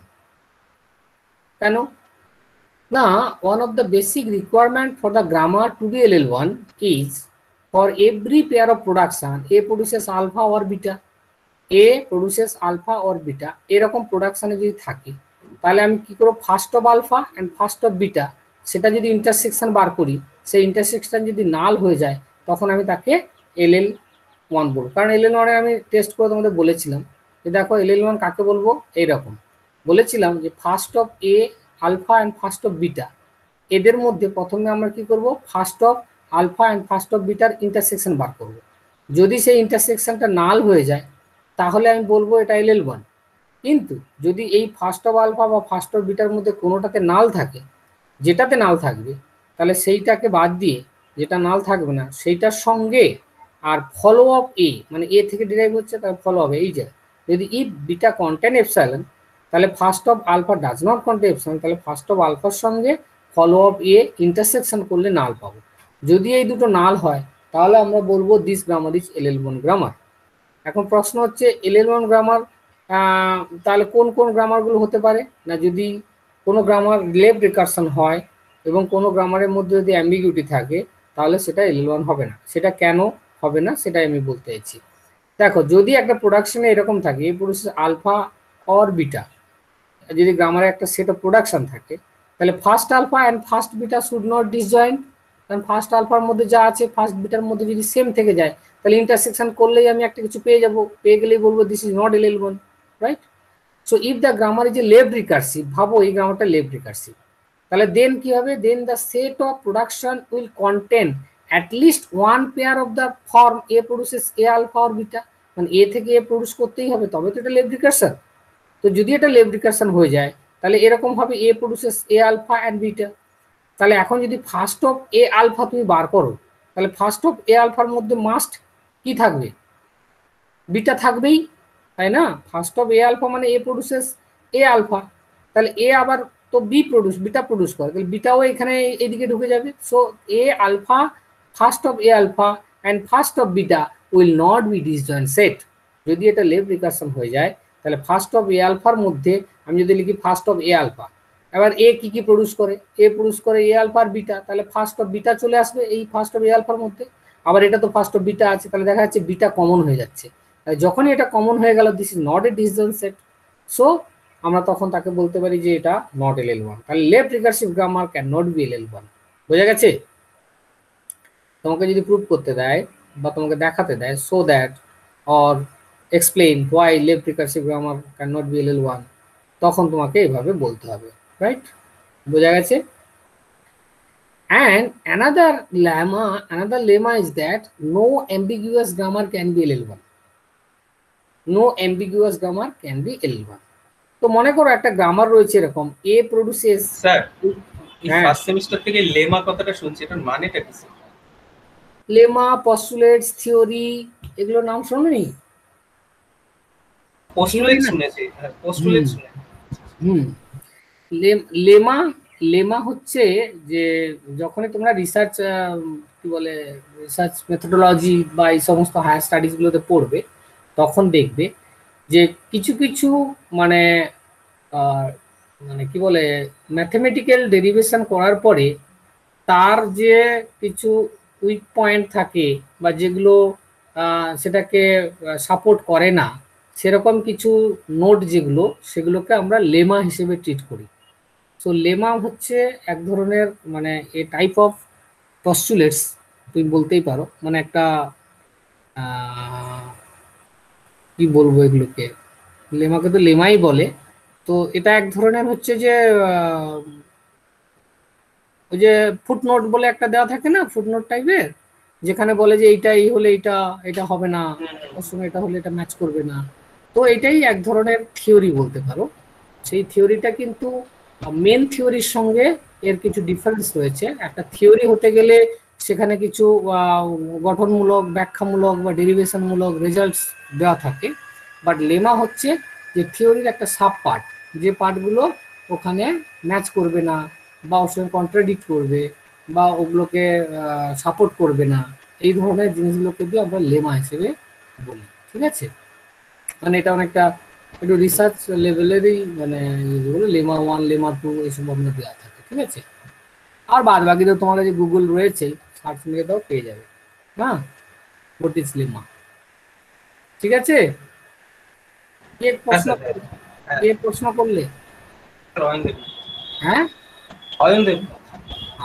কেন না? one of the basic requirement for the grammar to be LL1 is for every pair of production A produces alpha or beta, A produces alpha or beta, এরকম প্রোডাকশনে যদি থাকে তাহলে আমি কি করব? First of alpha and first of beta, সেটা যদি ইন্টারসেকশন বার করি, সেই ইন্টারসেকশন যদি নাল হয়ে যায় তখন আমি তাকে LL1 বলবো। কারণ LL1 এ আমি টেস্ট করে তোমাদের বলেছিলাম যে দেখো LL1 কাকে বলবো, এইরকম বলেছিলাম যে first of A alpha and first of beta, এদের মধ্যে প্রথমে আমরা কি করব? First of alpha and first of বিটার ইন্টারসেকশন বার করব। যদি সেই ইন্টারসেকশনটা নাল হয়ে যায় তাহলে আমি বলবো এটা LL1। কিন্তু যদি এই ফার্স্ট অফ আলফা বা ফার্স্ট অফ বিটার মধ্যে কোনোটাতে নাল থাকে, যেটাতে নাল থাকবে তাহলে সেইটাকে বাদ দিয়ে যেটা নাল থাকবে না সেইটার সঙ্গে আর ফলো অফ এ, মানে এ থেকে ডিরাইভ হচ্ছে তার ফলো অফ এই যে যদি ইফ বিটা কন্টেন এপসাইলন, তাহলে first of alpha does not contain epsilon, তাহলে ফার্স্ট অফ আলফার সঙ্গে ফলো অফ এ ইন্টারসেকশন করলে নাল পাবো। যদি এই দুটো নাল হয় তাহলে আমরা বলবো this grammar is LL1 grammar. এখন প্রশ্ন হচ্ছে LL1 গ্রামার তাহলে কোন কোন গ্রামারগুলো হতে পারে না, যদি কোনো গ্রামার লেফট রিকারশন হয় এবং কোনো গ্রামারের মধ্যে যদি অ্যাম্বিগুইটি থাকে তাহলে সেটা LL1 হবে না। সেটা কেন হবে না সেটাই আমি বলতে চাইছি। দেখো, যদি একটা প্রোডাকশনে এরকম থাকে A production alpha or beta, যদি গ্রামারে একটা সেট অফ প্রোডাকশন থাকে তাহলে first alpha and first beta should not disjoint. কারণ ফার্স্ট আলফার মধ্যে যা আছে ফার্স্ট বিটার মধ্যে যদি সেম থেকে যায় তাহলে ইন্টারসেকশন করলেই আমি একটা কিছু পেয়ে যাবো, পেয়ে গেলেই বলবো this is not LL1, right? So if the grammar is a left recursive, ভাবো এই গ্রামারটা লেফট রিকার্সিভ, তাহলে দেন কি হবে, then the set of production will contain at least one pair of the form A produces A alpha or beta, মানে A থেকে এ produce করতেই হবে, তবে তো এটা লেফট রিকার্সন। তো যদি এটা লেফট রিকারশন হয়ে যায় তাহলে এরকম ভাবে A produces A alpha and beta. তাহলে এখন যদি ফার্স্ট অফ এ আলফা তুমি বার করো তাহলে ফার্স্ট অফ এ আলফার মধ্যে মাস্ট কি থাকবে, বিটা থাকবেই, তাই না? ফার্স্ট অফ এ আলফা মানে এ প্রডিউসেস এ আলফা, তাহলে এ আবার তো বিটা প্রডিউস করে, তাহলে বিটাও এখানে এইদিকে ঢুকে যাবে। So A alpha first of A alpha and first of beta will not be disjoint set. যদি এটা লেফট রিকারশন হয়ে যায় তাহলে ফার্স্ট অফ এ আলফার মধ্যে আমি যদি লিখি ফার্স্ট অফ এ আলফা, এবার এ কি প্রডিউস করে, এ প্রডিউস করে এ আলফা আর বিটা, তাহলে ফার্স্ট অফ বিটা চলে আসবে এই ফার্স্ট অফ এ আলফার মধ্যে। আবার এটা তো ফার্স্ট অফ বিটা আছে, তাহলে দেখা যাচ্ছে বিটা কমন হয়ে যাচ্ছে। যখনই এটা কমন হয়ে গেল this is not a disjoint set, so আমরা তখন তাকে বলতে পারি যে এটা নট LL1। তাহলে left recursive grammar can not be LL1। বোঝা গেছে? তোমাকে যদি প্রুভ করতে দেয় বা তোমাকে দেখাতে দেয় so that or explain why left recursive grammar can not be LL1, তখন তোমাকে এভাবে বলতে হবে, রাইট? বোঝা গেছে? And another lemma is that no ambiguous grammar can be LL1. No ambiguous grammar can be LL1. তো মনে করো একটা গ্রামার রয়েছে এরকম এ প্রডিউসেস। স্যার, এই ফার্স্ট সেমিস্টার থেকে লেমা কথাটা শুনছি, এটার মানেটা কি স্যার? লেমা, পস্টুলেটস, থিওরি, এগুলোর নাম শোনোনি? পোস্টুলেট শুনেছি, হ্যাঁ পোস্টুলেট শুনেছি। লেমা হচ্ছে যে যখনই তোমরা রিসার্চ কি বলে রিসার্চ মেথোডোলজি বা এই সমস্ত হায়ার স্টাডিজগুলোতে পড়বে তখন দেখবে যে কিছু কিছু মানে মানে কি বলে ম্যাথমেটিক্যাল ডেরিভেশন করার পরে তার যে কিছু উইক পয়েন্ট থাকে বা যেগুলো সেটাকে সাপোর্ট করে না, সেরকম কিছু নোট যেগুলো সেগুলোকে আমরা লেমা হিসেবে ট্রিট করি। সো লেমা হচ্ছে এক ধরনের মানে এ টাইপ অফ পস্টুলেটস তুমি বলতেই পারো, মানে একটা কি বলবো এগুলোকে, লেমাকে তো লেমাই বলে। তো এটা এক ধরনের হচ্ছে যে ওই যে ফুটনোট বলে একটা দেওয়া থাকে না, ফুটনোট টাইপের, যেখানে বলে যে এইটা এই হলে এটা হবে না, ওর সঙ্গে এটা হলে এটা ম্যাচ করবে না। তো এটাই এক ধরনের থিওরি বলতে পারো। সেই থিওরিটা কিন্তু মেন থিওরির সঙ্গে এর কিছু ডিফারেন্স রয়েছে। একটা থিওরি হতে গেলে সেখানে কিছু গঠনমূলক, ব্যাখ্যামূলক বা ডেরিভেশনমূলক রেজাল্টস দেওয়া থাকে, বাট লেমা হচ্ছে যে থিওরির একটা সাব পার্ট, যে পার্টগুলো ওখানে ম্যাচ করবে না বা ওর সঙ্গে কন্ট্রাডিক্ট করবে বা ওগুলোকে সাপোর্ট করবে না, এই ধরনের জিনিসগুলোকে দিয়ে আমরা লেমা হিসেবে বলি। ঠিক আছে? মানে এটা অনেকটা একটু রিসার্চ লেভেলেরই, মানে যেগুলো লেমা 1 লেমা 2 এইসব আমরা দেওয়া থাকে। ঠিক আছে? আর বাদ বাকি তো তোমার কাছে গুগল রয়েছে, সার্চ মেরে দাও পেয়ে যাবে। হ্যাঁ, হোয়াট ইজ লেমা। ঠিক আছে? কে প্রশ্ন করলে? হ্যাঁ,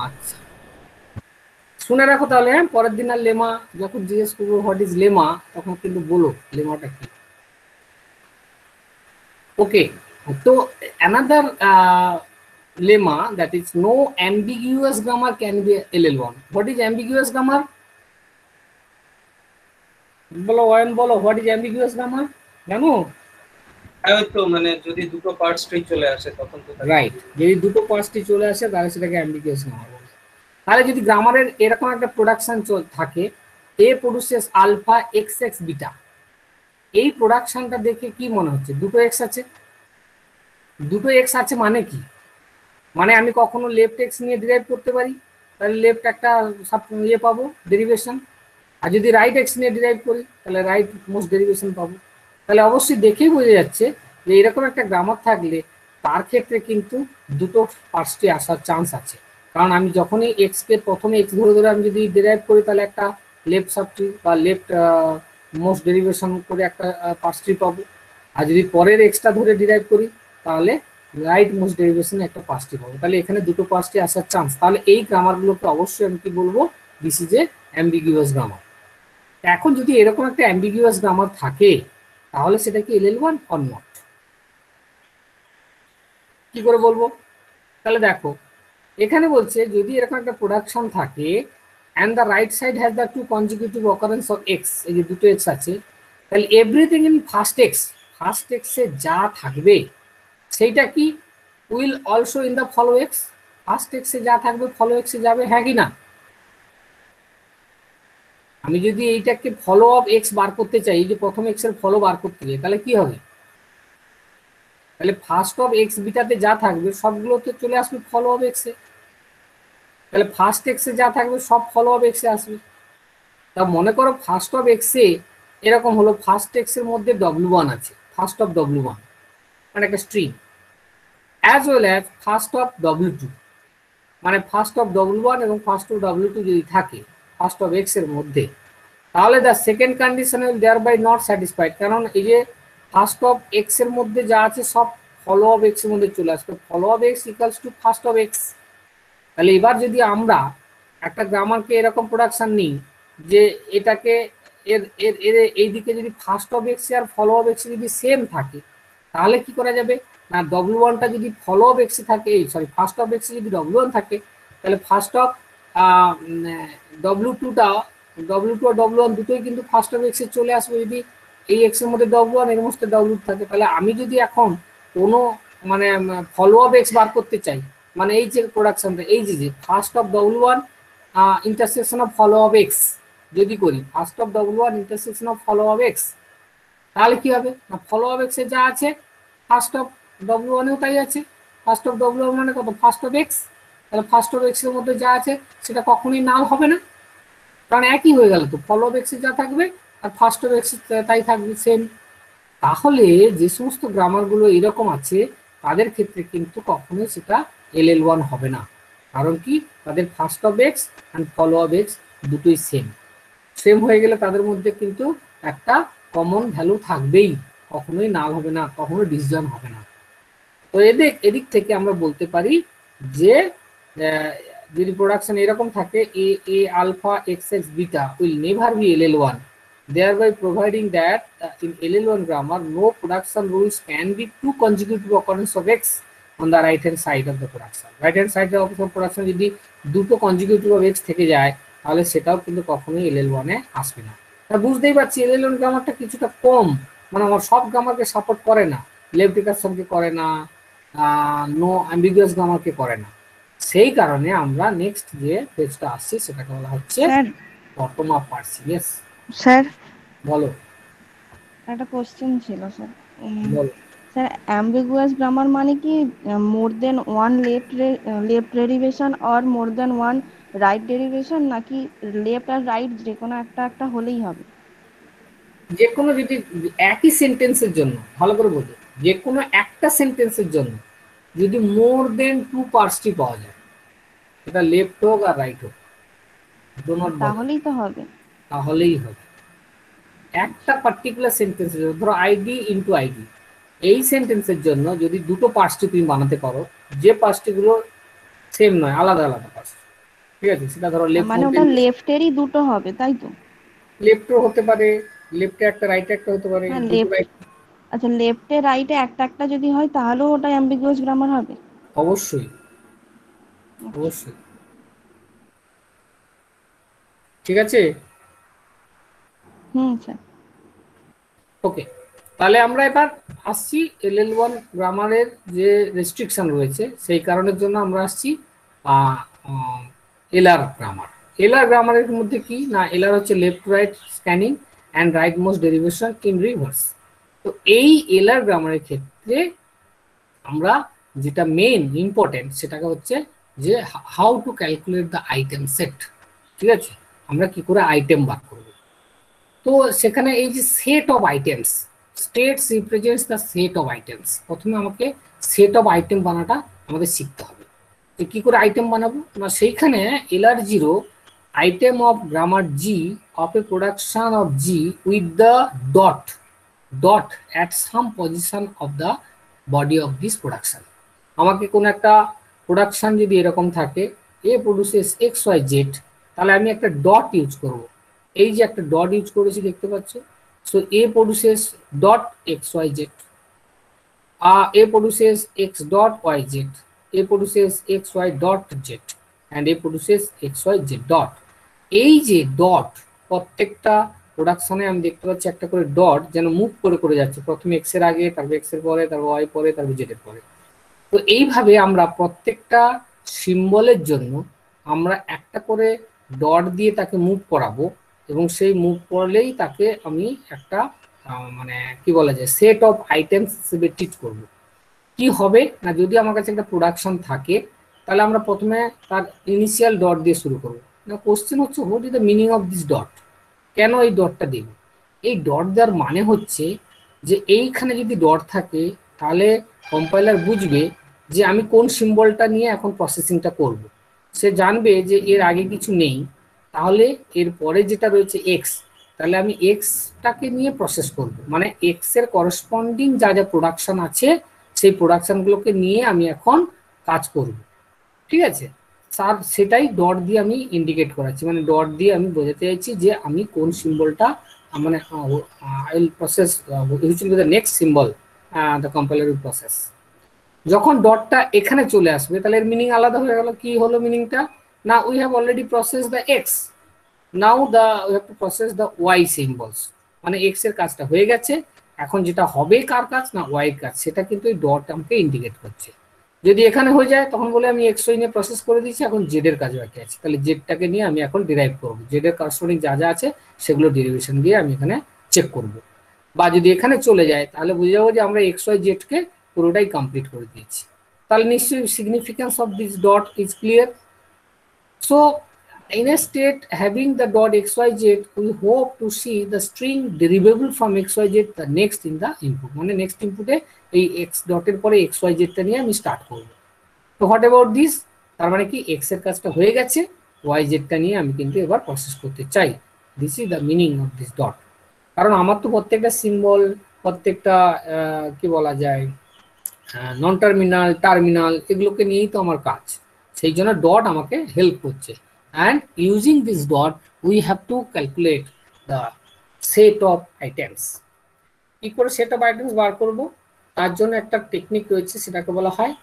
আচ্ছা শুনে রাখো তাহলে। হ্যাঁ, পরের দিন আর লেমা যখন জিজ্ঞেস করবো হোয়াট ইজ লেমা তখন কিন্তু বলো লেমাটা কি। ওকে, তো another lemma that is no ambiguous grammar can be LL1. What is ambiguous grammar? বলো ওয়ান, বলো হোয়াট ইজ ambiguous grammar, জানো? তো মানে যদি দুটো পার্টসই চলে আসে তখন তো রাইট, যদি দুটো পার্টসই চলে আসে তাহলে সেটাকে ambiguous grammar বলে। তাহলে যদি গ্রামারের এরকম একটা প্রোডাকশন থাকে A produces alpha X X beta, এই প্রোডাকশনটা দেখে কি মনে হচ্ছে দুটো এক্স আছে? দুটো এক্স আছে মানে কি? মানে আমি কখনো লেফট এক্স নিয়ে ডিরাইভ করতে পারি, তাহলে লেফট একটা ইয়ে পাবো ডেরিভেশন, আর যদি রাইট এক্স নিয়ে ডিরাইভ করি তাহলে রাইট মোস্ট ডেরিভেশন পাবো। তাহলে অবশ্যই দেখেই বোঝা যাচ্ছে যে এরকম একটা গ্রামার থাকলে তার ক্ষেত্রে কিন্তু দুটো পার্টসটি আসার চান্স আছে। কারণ আমি যখনই এক্স কে প্রথমে এক্স ধরে ধরে আমি যদি ডিরাইভ করি তাহলে একটা লেফট সাবট্রি বা লেফট মোস্ট ডেরিভেশন করে একটা পার্টসটি পাবো। আর যদি পরের এক্সটা ধরে ডিরাইভ করি তাহলে রাইট মোস্ট ডেরিভেশন একটা পার্টসটি পাবো। তাহলে এখানে দুটো পার্টসটি আসার চান্স। তাহলে এই গ্রামারগুলোকে অবশ্যই আমি কি বলবো, this is A ambiguous grammar. এখন যদি এরকম একটা অ্যাম্বিগুয়াস গ্রামার থাকে তাহলে সেটা কি LL1 অর নট? কি করে বলবো? তাহলে দেখো এখানে বলছে যদি এরকম একটা প্রোডাকশন থাকে and the right side has the two consecutive occurrence of x, এই যে দুটো x আছে, তাহলে এভরিথিং ইন ফার্স্ট x এ যা থাকবে সেইটা কি will also in the follow x, first x এ যা থাকবে ফলো x এ যাবে, হ্যাঁ কি না? আমি যদি এইটাকে ফলো অফ এক্স বার করতে চাই, এই যে প্রথম এক্স এর ফলো বার করতে চাই, তাহলে কি হবে? তাহলে ফার্স্ট অফ এক্স বিটাতে যা থাকবে সবগুলোতে চলে আসবে ফলো অফ এক্স এ। তাহলে ফার্স্ট এক্স এ যা থাকবে সব ফলো অফ এক্স এ আসবে। তা মনে করো ফার্স্ট অফ এক্স এ এরকম হলো, ফার্স্ট এক্স এর মধ্যে W1 আছে, ফার্স্ট অফ W1 মানে একটা string, as well as first of W2, মানে ফার্স্ট অফ W1 এবং ফার্স্ট অফ W2 যদি থাকে ফার্স্ট অফ এক্স এর মধ্যে, তাহলে the second condition will thereby not satisfied. কারণ এই যে ফার্স্ট অফ এক্স এর মধ্যে যা আছে সব ফলো অফ এক্স এর মধ্যে চলে আসবে, follow of x equals to first of x. তাহলে এবার যদি আমরা একটা গ্রামারকে এরকম প্রোডাকশন নিই যে এটাকে এর এর এর এইদিকে যদি ফার্স্ট অফ এক্স আর ফলো অফ এক্স যদি সেম থাকে তাহলে কি করা যাবে না, W1টা যদি ফলো অফ এক্স থাকে, সরি ফার্স্ট অফ এক্স যদি W1 থাকে তাহলে first of W2টা, W2 R W1 দুটোই কিন্তু ফার্স্ট অফ এক্স এ চলে আসবে যদি এই এক্স এর মধ্যে W1 এর মধ্যে W2 থাকে। তাহলে আমি যদি এখন কোনো মানে ফলো অফ এক্স বার করতে চাই, মানে এই যে প্রোডাকশনটা, এই যে first of W1 intersection of follow of X যদি করি, first of W1 intersection of follow of x, তাহলে কি হবে না, ফলো অফ এক্স এ যা আছে ফার্স্ট অফ W1 এও তাই আছে, ফার্স্ট অফ W1 মানে কত, ফার্স্ট অফ এক্স। তাহলে ফার্স্ট অফ এক্স এর মধ্যে যা আছে সেটা কখনোই নাল হবে না, কারণ একই হয়ে গেল তো, ফলো অফ এক্স এ যা থাকবে আর ফার্স্ট অফ এক্স তাই থাকবে সেম। তাহলে যে সমস্ত গ্রামারগুলো এরকম আছে তাদের ক্ষেত্রে কিন্তু কখনোই সেটা LL1 হবে না। কারণ কি, তাদের first of x and follow of x দুটোই সেম হয়ে গেলে তাদের মধ্যে কিন্তু একটা কমন ভ্যালু থাকবেই, কখনোই নাল হবে না, কখনো ডিসিশন হবে না। তো এদিক থেকে আমরা বলতে পারি যে যদি প্রোডাকশন এরকম থাকে A alpha X X beta will never be LL1, thereby providing that in LL1 grammar no production rules can be two consecutive occurrence of x on the right hand side of the production. Right hand side of the production যদি দুটো consecutive of x থেকে যায় তাহলে সেটাও কিন্তু কখনোই LL1 এ আসবে না। তা বুঝতেই পারছি LL1 গ্রামারটা কিছুটা কম, মানে আমার সব গ্রামারকে সাপোর্ট করে না, লেফট রিকারশনকে করে না, নো অ্যাম্বিগুয়াস গ্রামারকে করে না। সেই কারণে আমরা নেক্সট যে পেজটা আসছে সেটাকে বলা হচ্ছে bottom up parsing. Yes sir বলো। একটা কোশ্চেন ছিল স্যার। বলো। স্যার অ্যাম্বিগুয়াস গ্রামার মানে কি more than one left derivation or more than one right derivation, নাকি লেফট আর রাইট যে কোনো একটা হলেই হবে? যে কোনো যদি একই সেন্টেন্সের জন্য, ভালো করে বলতে, যে কোনো একটা সেন্টেন্সের জন্য যদি মোর দেন টু পার্টসটি পাওয়া যায়, সেটা লেফট হোক আর রাইট হোক, তাহলেই তো হবে, তাহলেই হবে। একটা পার্টিকুলার সেন্টেন্সের জন্য, ধরো আইডি ইনটু আইডি, এই সেন্টেন্সের জন্য যদি দুটো পার্টসটি তুমি বানাতে পারো, যে পার্টসটিগুলো সেম নয়, আলাদা আলাদা পার্টস, ঠিক আছে, সেটা ধরো লেফট, মানে ওটা লেফটেরই দুটো হবে তাই তো? লেফটও হতে পারে, লেফটে একটা রাইটে একটা হতে পারে। হ্যাঁ লেফট, আচ্ছা লেফটে রাইটে একটা যদি হয় তাহলেও ওটা অ্যাম্বিগুয়াস গ্রামার হবে? অবশ্যই অবশ্যই। ঠিক আছে, স্যার। ওকে, তাহলে আমরা এবার আসছি LL1 গ্রামারের যে রেস্ট্রিকশন রয়েছে সেই কারণের জন্য আমরা আসছি এলআর গ্রামার। এলআর গ্রামারের মধ্যে কি না, এলআর হচ্ছে left right scanning and right most derivation in reverse. তো এই এলআর গ্রামারের ক্ষেত্রে আমরা যেটা মেইন ইম্পর্টেন্ট সেটাকে হচ্ছে যে how to calculate the item set. ঠিক আছে, আমরা কি করে আইটেম বার করবো, তো সেখানে এই যে set of items, states represents the set of items, প্রথমে আমাকে সেট অফ আইটেম বানাটা আমাদের শিখতে হবে। তো কি করে আইটেম বানাবো না, সেইখানে LR0 item of grammar G of a production of G with the dot at some position of the body of this production। আমাকে কোন একটা প্রোডাকশন যদি এরকম থাকে এ প্রডিউসেস XYZ, তাহলে আমি একটা ডট ইউজ করব। এই যে একটা ডট ইউজ করেছি দেখতে পাচ্ছ। So A produces dot XYZ, A produces X dot YZ, A produces XY dot Z, and A produces XYZ dot। এই যে ডট প্রত্যেকটা প্রোডাকশনে আমি দেখতে পাচ্ছি একটা করে ডট যেন মুভ করে করে যাচ্ছে, প্রথমে এক্স এর আগে, তারপর এক্স এর পরে, তারপর ওয়াই পরে, তারপর জেড এর পরে। তো এইভাবে আমরা প্রত্যেকটা সিম্বলের জন্য আমরা একটা করে ডট দিয়ে তাকে মুভ করাবো, এবং সেই মুভ করলেই তাকে আমি একটা মানে কি বলা যায় সেট অফ আইটেমস হিসেবে ট্রিট করবো। কি হবে না, যদি আমার কাছে একটা প্রোডাকশন থাকে তাহলে আমরা প্রথমে তার ইনিশিয়াল ডট দিয়ে শুরু করবো। না, কোশ্চেন হচ্ছে what is the meaning of this dot, কেন এই ডটটা দেব? এই ডট দেওয়ার মানে হচ্ছে যে এইখানে যদি ডট থাকে তাহলে কম্পাইলার বুঝবে যে আমি কোন সিম্বলটা নিয়ে এখন প্রসেসিংটা করব। সে জানবে যে এর আগে কিছু নেই, তাহলে এর পরে যেটা রয়েছে এক্স, তাহলে আমি এক্সটাকে নিয়ে প্রসেস করব, মানে এক্স এর করসপন্ডিং যা যা প্রোডাকশন আছে সেই প্রোডাকশনগুলোকে নিয়ে আমি এখন কাজ করব। ঠিক আছে স্যার, সেটাই ডট দিয়ে আমি ইন্ডিকেট করাচ্ছি, মানে ডট দিয়ে আমি বোঝাতে চাইছি যে আমি কোন সিম্বলটা মানে I will process which will be the next symbol the compiler will process. যখন ডটটা এখানে চলে আসবে তাহলে এর মিনিং আলাদা হয়ে গেল। কি হলো মিনিংটা না, we have already process the X, now the we have to process the Y symbols, মানে এক্স এর কাজটা হয়ে গেছে, এখন যেটা হবে কার কাজ না ওয়াই এর কাজ, সেটা কিন্তু এই ডট আমাকে ইন্ডিকেট করছে। যদি এখানে হয়ে যায় তখন বলে আমি এক্স ওয়াই নিয়ে প্রসেস করে দিয়েছি, এখন জেড এর কাজ বাকি আছে, তাহলে জেডটাকে নিয়ে আমি এখন ডিরাইভ করবো, জেড এর করসপন্ডিং যা যা আছে সেগুলো ডেরিভেশন দিয়ে আমি এখানে চেক করব। বা যদি এখানে চলে যায় তাহলে বুঝে যাবো যে আমরা এক্স ওয়াই জেডকে পুরোটাই কমপ্লিট করে দিয়েছি। তাহলে নিশ্চয়ই significance of this dot is clear. So in a state having the dot xyz, we hope to see the string derivable from xyz the next in the input, মানে next ইনপুটে এই x ডটের পরে xyz টা নিয়ে আমি start করব। তো what about this, তার মানে কি x এর কাজটা হয়ে গেছে, yz টা নিয়ে আমি কিন্তু এবার প্রসেস করতে চাই। This is the meaning of this dot. কারণ আমার তো প্রত্যেকটা সিম্বল, প্রত্যেকটা কি বলা যায় নন টার্মিনাল, টার্মিনাল, এগুলোকে নিয়েই তো আমার কাজ, সেই জন্য ডট আমাকে হেল্প করছে। And using this dot we have to calculate the set of items। কি করে সেট অফ আইটেমস বার করব, তার জন্য একটা টেকনিক রয়েছে, সেটাকে বলা হয়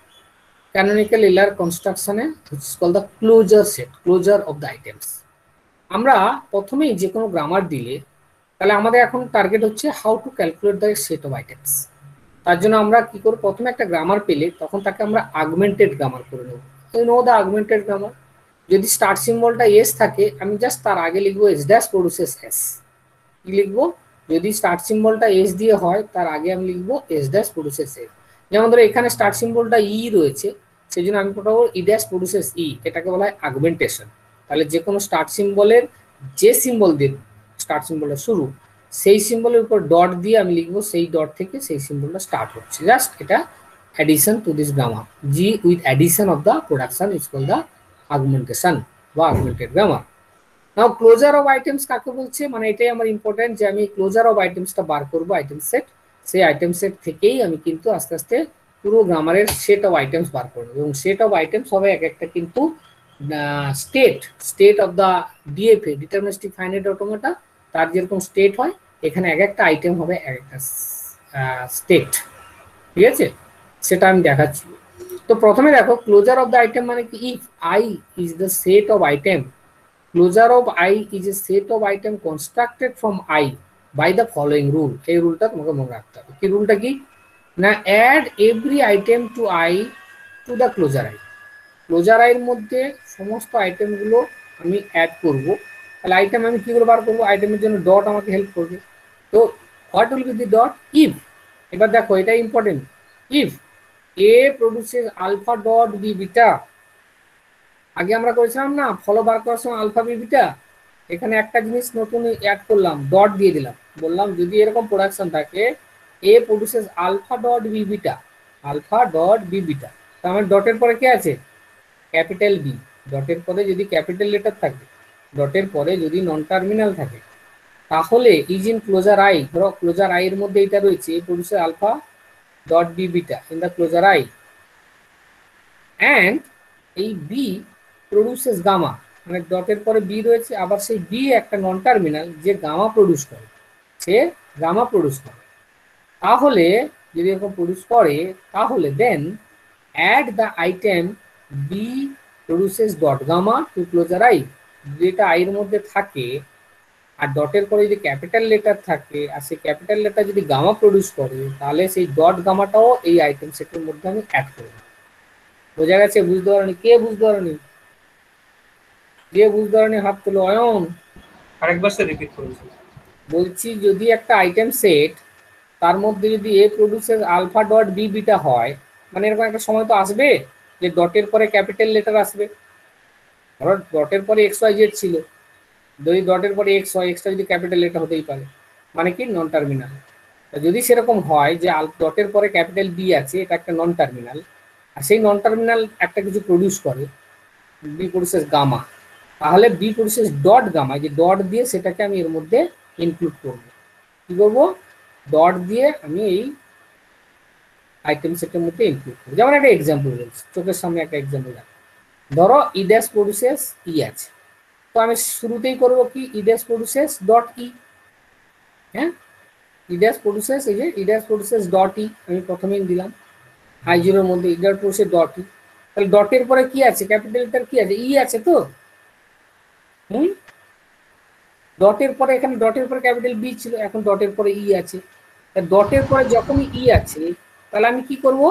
ক্যানোনিক্যাল এলার কনস্ট্রাকশনে which is called the closure set, closure of the items। আমরা প্রথমেই যে কোনো গ্রামার দিলে তাহলে আমাদের এখন টার্গেট হচ্ছে how to calculate the set of items. তার জন্য আমরা কি করব, প্রথমে একটা গ্রামার পেলে তখন তাকে আমরা আগমেন্টেড গ্রামার করে নেব। ইউ নো দ্য আগমেন্টেড গ্রামার, যদি স্টার্ট সিম্বলটা এস থাকে আমি জাস্ট তার আগে লিখবো এস ড্যাশ প্রডিউসেস এস। কি লিখবো, যদি স্টার্ট সিম্বলটা এস দিয়ে হয় তার আগে আমি লিখবো এস ড্যাশ প্রডিউসেস এস। যেমন ধরো এখানে স্টার্ট সিম্বলটা ই রয়েছে, সেই জন্য আমি পাঠাবো ই ড্যাশ প্রডিউসেস ই, এটাকে বলা হয় আগমেন্টেশন। তাহলে যে কোনো স্টার্ট সিম্বলের যে সিম্বল দিয়ে স্টার্ট সিম্বলটা শুরু, সেই সিম্বলের উপর ডট দিয়ে আমি লিখবো সেই ডট থেকে সেই সিম্বলটা স্টার্ট হচ্ছে, জাস্ট এটা addition to this grammar. G with addition of the production is called the augmentation বা augmented grammar. Now closure of items কাকে বলছে, মানে এটাই আমার ইম্পর্টেন্ট যে আমি ক্লোজার অফ আইটেমসটা বার করবো আইটেম সেট, সেই আইটেম সেট থেকেই আমি কিন্তু আস্তে আস্তে পুরো গ্রামারের সেট অফ আইটেমস বার করবো, এবং সেট অফ আইটেমস হবে এক একটা কিন্তু state of the DFA, deterministic finite automata, তার যেরকম স্টেট হয় এখানে এক একটা আইটেম হবে এক একটা স্টেট। ঠিক আছে, সেটা আমি দেখাচ্ছি। তো প্রথমে দেখো ক্লোজার অফ দ্য আইটেম মানে কি, if I is the set of item, closure of I is a set of item constructed from I by the following rule. এই রুলটা তোমাকে মনে রাখতে হবে। কি রুলটা কি না, add every item to I to the closure I. Closure আইয়ের মধ্যে সমস্ত আইটেমগুলো আমি অ্যাড করব। তাহলে আইটেম আমি কী করে বার করবো, আইটেমের জন্য ডট আমাকে হেল্প করবে। তো what will be the dot, if, এবার দেখো এটা important, if A produces alpha dot B beta, আগে আমরা করেছিলাম না ফলো বার করার সময় আলফা বি বিটা, এখানে একটা জিনিস নতুন অ্যাড করলাম, ডট দিয়ে দিলাম, বললাম যদি এরকম প্রোডাকশন থাকে A produces alpha dot B beta, alpha dot B beta, তার মানে ডটের পরে কি আছে, ক্যাপিটাল বি। ডটের পরে যদি ক্যাপিটাল লেটার থাকে, ডটের পরে যদি নন টার্মিনাল থাকে, তাহলে ইজ ইন ক্লোজার আই, ধরো ক্লোজার আই এর মধ্যে এটা রয়েছে A produces alpha dot B beta in the closure I, and এই বি প্রডিউসেস গামা, মানে ডটের পরে বি রয়েছে, আবার সেই বি একটা নন টার্মিনাল যে গামা প্রডিউস করে, সে গামা প্রডিউস করে, তাহলে যদি এরকম প্রডিউস করে তাহলে then add the item B produces dot gamma to closure I, যেটা আই এর মধ্যে থাকে আর ডটের পরে যদি ক্যাপিটাল লেটার থাকে আর সেই ক্যাপিটাল লেটার যদি গামা প্রডিউস করে, তাহলে সেই ডট গামাটাও এই আইটেম সেটের মধ্যে আমি অ্যাড করব। বোঝা গেছে? বুঝতে পারেনি? কে বুঝতে পারেনি? যে বুঝতে পারেনি হাত তুলো। অয়ন, আরেকবার স্যার রিপিট করুন। বলছি যদি একটা আইটেম সেট তার মধ্যে যদি A produces alpha dot B beta হয়, মানে এরকম একটা সময় তো আসবে যে ডটের পরে ক্যাপিটাল লেটার আসবে, ধরো ডটের পরে এক্স ওয়াই জেড ছিল, যদি ডটের পরে এক্স হয়, এক্সটা যদি ক্যাপিটাল লেটার হতেই পারে, মানে কি নন টার্মিনাল। যদি সেরকম হয় যে ডটের পরে ক্যাপিটাল বি আছে, এটা একটা নন টার্মিনাল, আর সেই নন টার্মিনাল একটা কিছু প্রডিউস করে, বি প্রডিউসেস গামা, তাহলে বি প্রডিউসেস ডট গামা, যে ডট দিয়ে সেটাকে আমি এর মধ্যে ইনক্লুড করব। কি করবো? ডট দিয়ে আমি এই আইটেম সেটের মধ্যে ইনক্লুড করবো। যেমন একটা এক্সাম্পল বলছি, চোখের সামনে একটা এক্সাম্পল আছে, ধরো ই ড্যাশ প্রডিউসেস ই আছে, তো আমি শুরুতেই করবো কি ই ড্যাশ প্রডিউসেস ডট ই, হ্যাঁ ই ড্যাশ প্রডিউসেস, এই যে ই ড্যাশ প্রডিউসেস ডট ই আমি প্রথমেই দিলাম, আই জিরোর মধ্যে ই ড্যাশ প্রডিউসেস ডট ই, তাহলে ডটের পরে কি আছে, ক্যাপিটাল লেটার কি আছে, ই আছে তো, ডটের পরে এখানে ডটের পরে ক্যাপিটাল বি ছিল, এখন ডটের পরে ই আছে, ডটের পরে যখনই ই আছে তাহলে আমি কি করব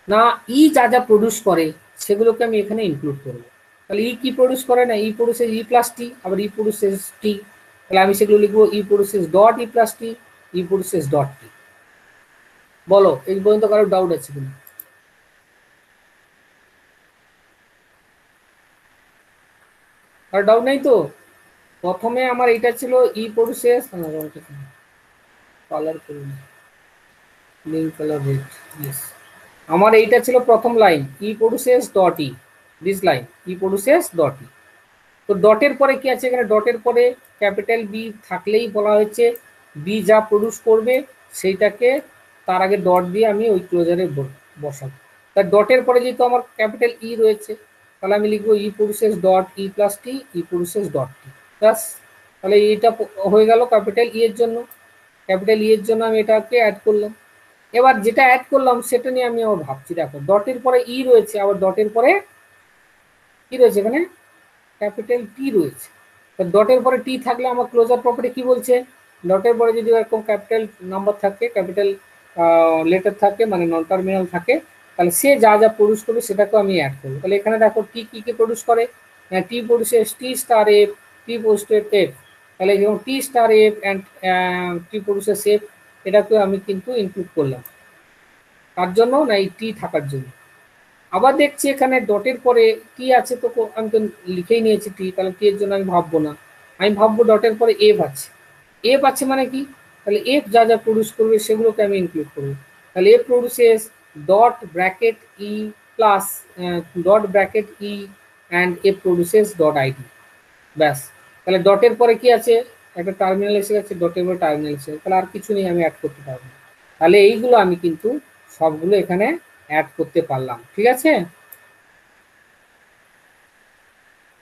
না, ই যা যা প্রডিউস করে সেগুলোকে আমি এখানে ইনক্লুড করব। তাহলে ই কি প্রডিউস করে না, ই প্রডিউসেস ই প্লাস টি, আবার ই প্রডিউসেস টি, তাহলে আমি সেগুলো লিখবো ই প্রডিউসেস ডট ই প্লাস টি, ই প্রডিউসেস ডট টি। বলো এই পর্যন্ত কারো ডাউট আছে কিনা? আর ডাউট নাই তো? প্রথমে আমার এটা ছিল ই প্রডিউসেস, কালার করুন, লিঙ্ক কালার রেড, ইয়েস, আমার এইটা ছিল প্রথম line, E produces dot E, this line E produces dot E. তো ডটের পরে কি আছে, এখানে ডটের পরে ক্যাপিটাল বি থাকলেই বলা হয়েছে বি যা প্রডিউস করবে সেইটাকে তার আগে ডট দিয়ে আমি ওই ক্লোজারে বসাবো। তার ডটের পরে যেহেতু আমার ক্যাপিটাল ই রয়েছে, তাহলে আমি লিখবো ই প্রডিউসেস ডট ই প্লাস টি, ই প্রডিউসেস ডট টি, প্লাস, তাহলে এটা হয়ে গেল ক্যাপিটাল ই এর জন্য। ক্যাপিটাল ই এর জন্য আমি এটাকে অ্যাড করলাম। এবার যেটা অ্যাড করলাম সেটা নিয়ে আমি আবার ভাবছি, দেখো ডটের পরে ই রয়েছে, আবার ডটের পরে কি রয়েছে, এখানে ক্যাপিটাল টি রয়েছে। তো ডটের পরে টি থাকলে আমার ক্লোজার প্রপার্টি কি বলছে, ডটের পরে যদি এরকম ক্যাপিটাল নাম্বার থাকে, ক্যাপিটাল লেটার থাকে, মানে নন টার্মিনাল থাকে, তাহলে সে যা যা প্রডিউস করবে সেটাকেও আমি অ্যাড করবো। তাহলে এখানে দেখো টি কি কি প্রডিউস করে, T produces T star F, T produces F, তাহলে যেমন T star F and T produces F, এটাকেও আমি কিন্তু ইনক্লুড করলাম। তার জন্য না এই টি থাকার জন্য। আবার দেখছি এখানে ডটের পরে টি আছে, তো আমি তো লিখেই নিয়েছি টি, তাহলে টি এর জন্য আমি ভাববো না, আমি ভাববো ডটের পরে এফ আছে। এফ আছে মানে কি, তাহলে এফ যা যা প্রডিউস করবে সেগুলোকে আমি ইনক্লুড করবো। তাহলে F produces dot bracket E plus dot bracket E and F produces dot ID, ব্যাস। তাহলে ডটের পরে কি আছে, একটা টার্মিনাল এসে গেছে, ডটের পরে টার্মিনাল এসে গেছে, তাহলে আর কিছু নেই, আমি অ্যাড করতে পারবো। তাহলে এইগুলো আমি কিন্তু সবগুলো এখানে অ্যাড করতে পারলাম। ঠিক আছে?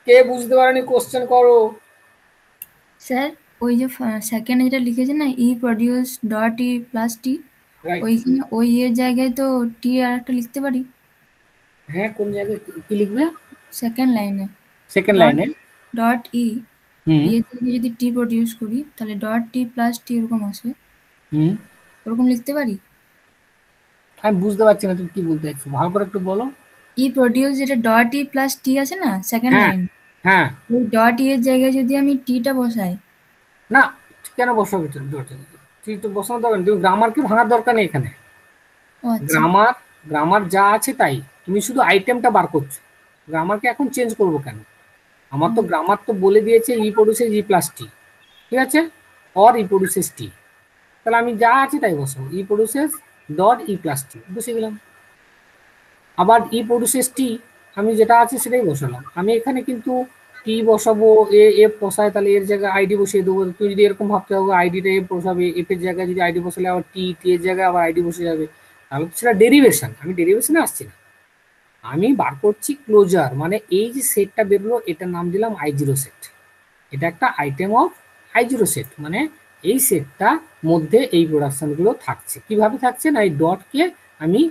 কে বুঝতে পারেনি কোশ্চেন করো। স্যার ওই যে সেকেন্ড যেটা লিখেছে না ই প্রডিউস ডট ই প্লাস টি, রাইট, ওইখানে ওই এর জায়গায় তো টি আর একটা লিখতে পারি। হ্যাঁ কোন জায়গায় কি লিখবে, সেকেন্ড লাইনে সেকেন্ড লাইনে, ডট ই, হুম এর থেকে যদি টি প্রডিউস করি তাহলে ডট টি প্লাস টি এরকম আসবে, হুম, ওরকম লিখতে পারি। আমি বুঝতে পারছি না তুমি কি বলতে চাইছো, ভালো করে একটু বলো। ই প্রডিউস যেটা ডট ই প্লাস টি আছে না সেকেন্ড হ্যাঁ লাইন, হ্যাঁ, ওই ডট ই এর জায়গায় যদি আমি টিটা বসাই। না কেন বসাবে, তুই তো বসানো দরকার নেই, তুমি গ্রামারকে ভাঙার দরকার নেই এখানে। ও আচ্ছা, গ্রামার গ্রামার যা আছে তাই, তুমি শুধু আইটেমটা বার করছো, গ্রামারকে এখন চেঞ্জ করবো কেন? আমার তো গ্রামার তো বলে দিয়েছে ই প্রডিউসেস ই প্লাস টি, ঠিক আছে, অর ই প্রডিউসেস টি। তাহলে আমি যা আছে তাই বসাবো, ই প্রডিউসেস ডট ই প্লাস টি বসে গেলাম। আবার ই প্রডিউসেস টি আমি যেটা আছে সেটাই বসালাম। আমি এখানে কিন্তু টি বসাবো, এফ বসায় তাহলে এর জায়গায় আইডি বসিয়ে দেবো। তুই যদি এরকম ভাবতে হবে আইডিটা এফ বসাবে, এফ এর জায়গায় যদি আইডি বসালে আবার টি, টি এর জায়গায় আবার আইডি বসে যাবে, তাহলে তো সেটা ডেরিভেশন। আমি ডেরিভেশনে আসছি না, আমি বার করছি ক্লোজার। মানে এই যে সেটটা বেরোলো এটার নাম দিলাম I0 সেট। এটা একটা আইটেম অফ I0 সেট, মানে এই সেটটা মধ্যে এই প্রোডাকশনগুলো থাকছে। কিভাবে থাকছে না, এই ডটকে আমি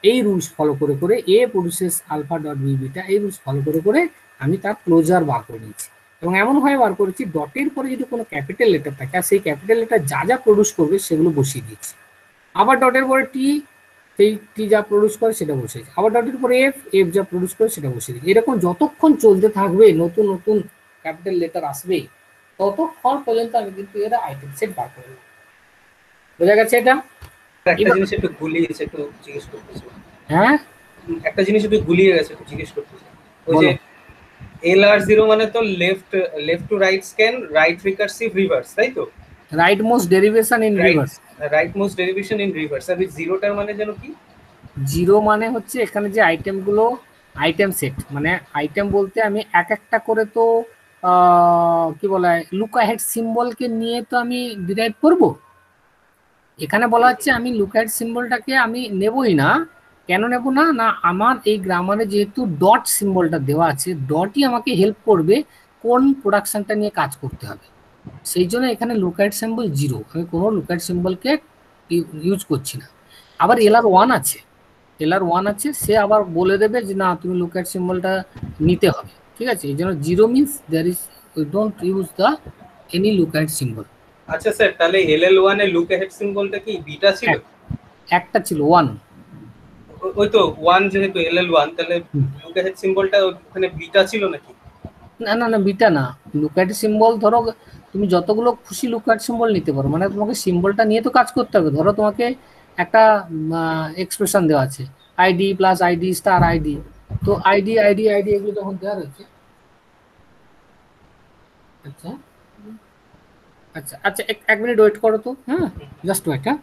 এই রুলস ফলো করে করে A produces alpha dot B beta, এই রুলস ফলো করে করে আমি তার ক্লোজার বার করে নিয়েছি। এবং এমনভাবে বার করেছি ডটের পরে যদি কোনো ক্যাপিটাল লেটার থাকে আর সেই ক্যাপিটাল লেটার যা যা প্রডিউস করবে সেগুলো বসিয়ে দিয়েছি। আবার ডটের পরে টি, সেই টি যা প্রডিউস করে সেটা বসিয়েছি। আবার ডটের পরে এফ, এফ যা প্রডিউস করে সেটা বসিয়ে দিয়েছি। এরকম যতক্ষণ চলতে থাকবে নতুন নতুন ক্যাপিটাল লেটার আসবে ততক্ষণ পর্যন্ত আমি কিন্তু এর আইটেম সেট বার করে নেব। বোঝা গেছে এটা? একটা জিনিস একটু গুলিয়েছে, একটু জিজ্ঞেস করতেছি। হ্যাঁ, একটা জিনিস একটু গুলিয়ে গেছে, একটু জিজ্ঞেস করতেছি। ওই যে বলো। LR0 মানে তো left to right scan, right recursive reverse, তাই তো? Right most derivation in reverse. Right most derivation in reverse. আর জিরোটার মানে যেন কি? জিরো মানে হচ্ছে এখানে যে আইটেমগুলো, আইটেম সেট মানে আইটেম বলতে আমি এক একটা করে তো কি বলা হয় লুক অ্যাহেড সিম্বলকে নিয়ে তো আমি ডিরাইভ করব। এখানে বলা হচ্ছে আমি লুক অ্যাহেড সিম্বলটাকে আমি নেবই না। কেন নেব না, না আমার এই গ্রামারে যেহেতু ডট সিম্বলটা দেওয়া আছে, ডটই আমাকে হেল্প করবে কোন প্রোডাকশনটা নিয়ে কাজ করতে হবে। সেই জন্য এখানে লুক অ্যাহেড সিম্বল জিরো, আমি কোনো লুক অ্যাহেড সিম্বলকে ইউজ করছি না। আবার LR1 আছে, LR1 আছে, সে আবার বলে দেবে যে না তুমি লুক অ্যাট সিম্বলটা নিতে হবে, ঠিক আছে। এই জন্য zero means there is we don't use the any look at symbol. আচ্ছা স্যার, তাহলে LL1 এ লুক অ্যাহেড সিম্বলটা কি বিটা ছিল? একটা ছিল 1। ওই তো 1, যেহেতু LL1 তাহলে লুক অ্যাহেড সিম্বলটা ওখানে বিটা ছিল নাকি? না না না, বিটা না। লুক অ্যাট সিম্বল ধরো তুমি যতগুলো খুশি লুক অ্যাট সিম্বল নিতে পারো, মানে তোমাকে সিম্বলটা নিয়ে তো কাজ করতে হবে। ধরো তোমাকে একটা এক্সপ্রেশন দেওয়া আছে ID plus ID star ID, তো আইডি আইডি আইডি এগুলো যখন দেওয়া রয়েছে। আচ্ছা আচ্ছা আচ্ছা, এক মিনিট ওয়েট করো তো, হ্যাঁ জাস্ট ওয়েট। হ্যাঁ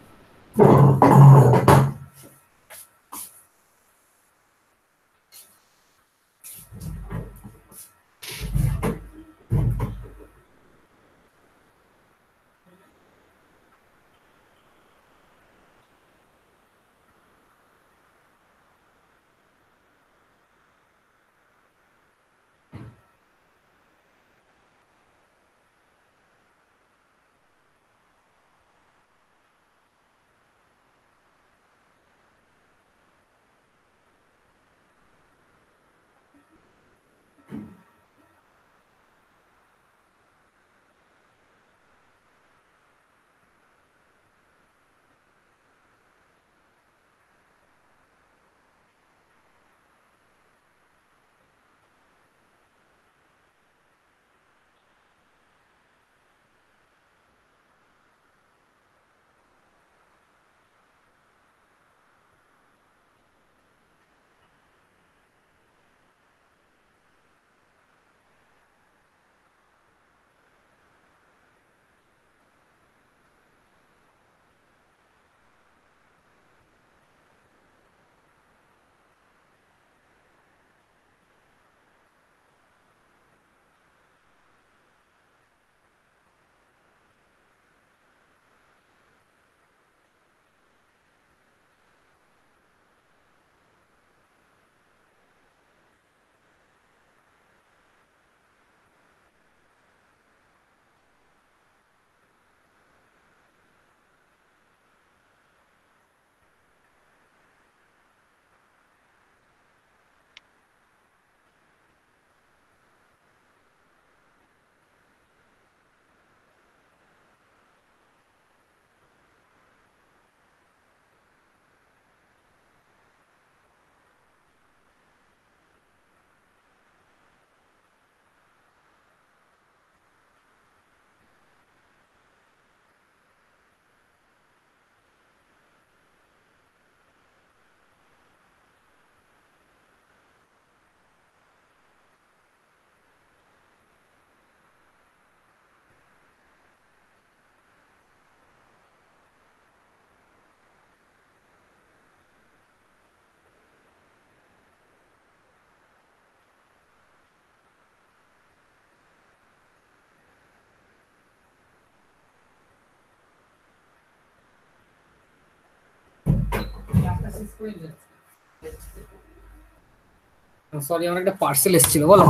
সরি, আমার একটা পার্সেল এসেছিল, বলো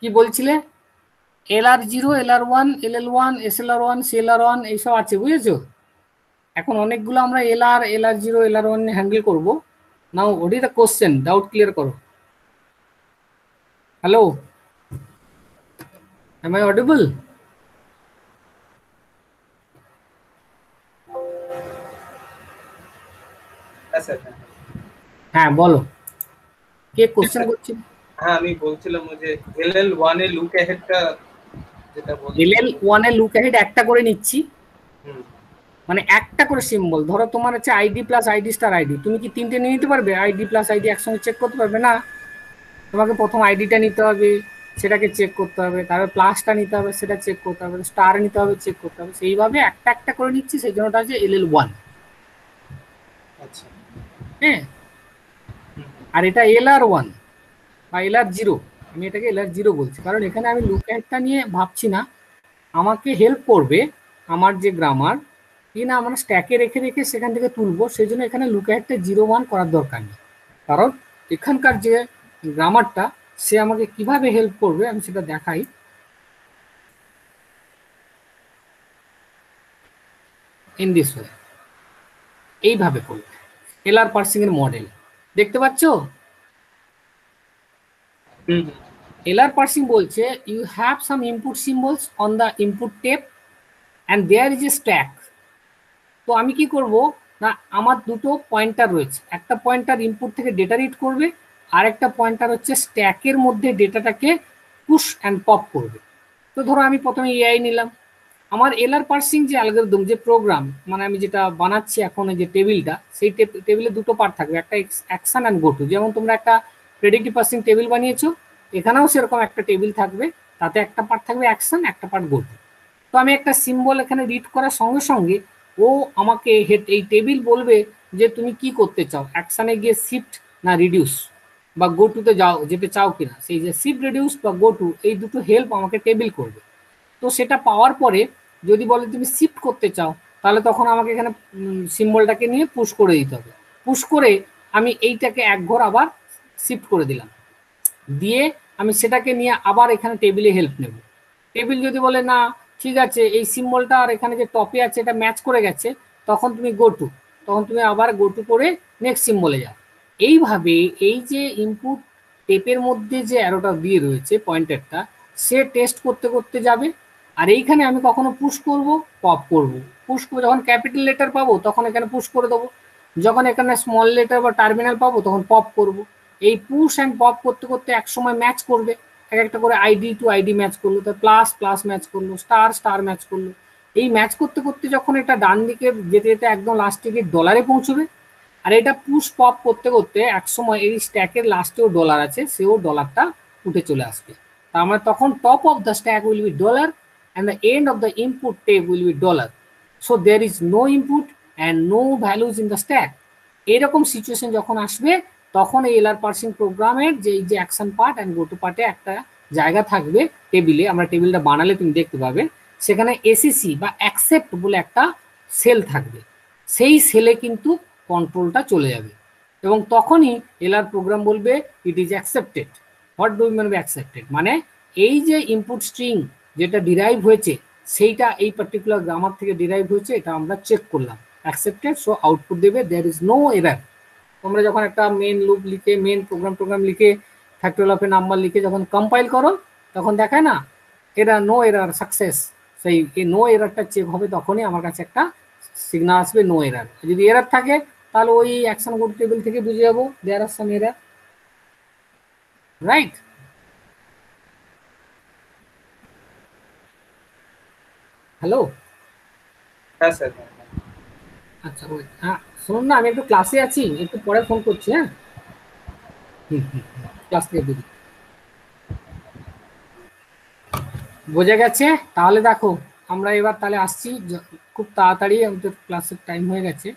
কি বলছিলে? LR0, LR1, LL1, SLR1, CLR1 এইসব আছে, বুঝেছো? এখন অনেকগুলো আমরা LR0, LR1 হ্যান্ডেল করবো। Now what is the question, doubt clear করো। Hello, am I audible? হ্যাঁ স্যার। হ্যাঁ বলো, কে কোশ্চেন করছিল? হ্যাঁ আমি বলছিলাম যে LL1 এ লুক অ্যাহেডটা যেটা বলছিলাম। LL1 এ লুক অ্যাহেড একটা করে নিচ্ছি, হুম। মানে একটা করে সিম্বল। ধরো তোমার হচ্ছে ID plus ID star ID, তুমি কি তিনটে নিয়ে নিতে পারবে? আইডি প্লাস আইডি একসঙ্গে চেক করতে পারবে না। তোমাকে প্রথম আইডিটা নিতে হবে, সেটাকে চেক করতে হবে, তারপর প্লাসটা নিতে হবে, সেটা চেক করতে হবে, স্টার নিতে হবে, চেক করতে হবে। সেইভাবে একটা একটা করে নিচ্ছি, সেই জন্য ওটা হচ্ছে LL1। আচ্ছা। হ্যাঁ, আর এটা LR1 বা LR0, আমি এটাকে LR0 বলছি কারণ এখানে আমি লুক অ্যাহেডটা নিয়ে ভাবছি না। আমাকে হেল্প করবে আমার যে গ্রামার, কি না আমরা স্ট্যাকে রেখে রেখে সেখান থেকে তুলবো, সেই জন্য এখানে লুক অ্যাহেডটা 0, 1 করার দরকার নেই। কারণ এখানকার যে গ্রামারটা, সে আমাকে কিভাবে হেল্প করবে আমি সেটা দেখাই। ইন দিস ওয়ে, এইভাবে করবে। এলআর পার্সিং এর মডেল দেখতে পাচ্ছ? হুম। এলআর পার্সিং বলছে you have some input symbols on the input tape and there is a stack. তো আমি কি করব না, আমার দুটো পয়েন্টার রয়েছে, একটা পয়েন্টার ইনপুট থেকে ডেটা রিড করবে, আর একটা পয়েন্টার হচ্ছে স্ট্যাকের মধ্যে ডেটাটাকে পুশ অ্যান্ড পপ করবে। তো ধরো আমি প্রথমে এআই নিলাম। আমার এলআর পার্সিং যে অ্যালগরিদম, যে প্রোগ্রাম, মানে আমি যেটা বানাচ্ছি এখন, যে টেবিলটা, সেই টেবিলে দুটো পার্ট থাকবে, একটা অ্যাকশন অ্যান্ড গো টু। যেমন তোমরা একটা প্রেডিক্টিভ পার্সিং টেবিল বানিয়েছো, এখানেও সেরকম একটা টেবিল থাকবে, তাতে একটা পার্ট থাকবে অ্যাকশন, একটা পার্ট গো টু। তো আমি একটা সিম্বল এখানে রিড করার সঙ্গে সঙ্গে ও আমাকে এই টেবিল বলবে যে তুমি কি করতে চাও, অ্যাকশনে গিয়ে শিফট না রিডিউস, বা গো টুতে যেতে চাও কিনা। সেই যে শিফট রিডিউস বা গো টু, এই দুটো হেল্প আমাকে টেবিল করবে। তো সেটা পাওয়ার পরে যদি বলে তুমি শিফট করতে চাও, তাহলে তখন আমাকে এখানে সিম্বলটাকে নিয়ে পুশ করে দিতে হবে। পুশ করে আমি এইটাকে এক ঘর আবার শিফট করে দিলাম, দিয়ে আমি সেটাকে নিয়ে আবার এখানে টেবিলে হেল্প নেব। টেবিল যদি বলে না ঠিক আছে, এই সিম্বলটা আর এখানে যে টপে আছে এটা ম্যাচ করে গেছে, তখন তুমি গো টু, তখন তুমি আবার গো টু করে নেক্সট সিম্বলে যাও। এইভাবে এই যে ইনপুট টেপের মধ্যে যে অ্যারোটা দিয়ে রয়েছে পয়েন্টারটা, সে টেস্ট করতে করতে যাবে। আর এইখানে আমি কখনো পুশ করব, পপ করব, পুশ করবো যখন ক্যাপিটাল লেটার পাবো তখন এখানে পুশ করে দেবো, যখন এখানে স্মল লেটার বা টার্মিনাল পাবো তখন পপ করব। এই পুশ অ্যান্ড পপ করতে করতে এক সময় ম্যাচ করবে, এক একটা করে আইডি টু আইডি ম্যাচ করলো, তার প্লাস প্লাস ম্যাচ করলো, স্টার স্টার ম্যাচ করলো। এই ম্যাচ করতে করতে যখন এটা ডান দিকে যেতে যেতে একদম লাস্টে গিয়ে ডলারে পৌঁছবে, আর এটা পুশ পপ করতে করতে এক সময় এই স্ট্যাকের লাস্টেও ডলার আছে, সেও ডলারটা উঠে চলে আসবে। তার মানে তখন top of the stack will be dollar and the end of the input tab will be dollar. So there is no input and no values in the stack. এরকম সিচুয়েশন যখন আসবে, তখন এই এলআর পার্সিং প্রোগ্রামের যে action part and go to পার্টে একটা জায়গা থাকবে টেবিলে, আমরা টেবিলটা বানালে তুমি দেখতে পাবে, সেখানে এসিসি বা অ্যাকসেপ্ট বলে একটা সেল থাকবে। সেই সেলে কিন্তু কন্ট্রোলটা চলে যাবে, এবং তখনই এলআর প্রোগ্রাম বলবে it is accepted. What do mean by accepted? মানে এই যে ইনপুট স্ট্রিং যেটা ডিরাইভ হয়েছে, সেইটা এই পার্টিকুলার গ্রামার থেকে ডিরাইভ হয়েছে, এটা আমরা চেক করলাম, অ্যাকসেপ্টেড, সো আউটপুট দেবে দেয়ার ইজ নো এরার। তোমরা যখন একটা মেন লুপ লিখে, মেন প্রোগ্রাম লিখে, ফ্যাক্টরিয়াল অফ এ নাম্বার লিখে যখন কম্পাইল করো, তখন দেখায় না এরা নো এরার সাকসেস। সেই এই নো এরারটা চেক হবে, তখনই আমার কাছে একটা সিগনাল আসবে নো এরার। যদি এরার থাকে তাহলে ওই অ্যাকশন গো টু টেবিল থেকে বুঝে যাবো দেয়ার আর সাম এরার, রাইট? হ্যালো, হ্যাঁ স্যার। আচ্ছা হ্যাঁ শুনুন না, আমি একটু ক্লাসে আছি, একটু পরে ফোন করছি। হ্যাঁ, ক্লাস থেকে বেরিয়ে বোঝা গেছে? তাহলে দেখো আমরা এবার তাহলে আসছি খুব তাড়াতাড়ি, আমাদের ক্লাসের টাইম হয়ে গেছে,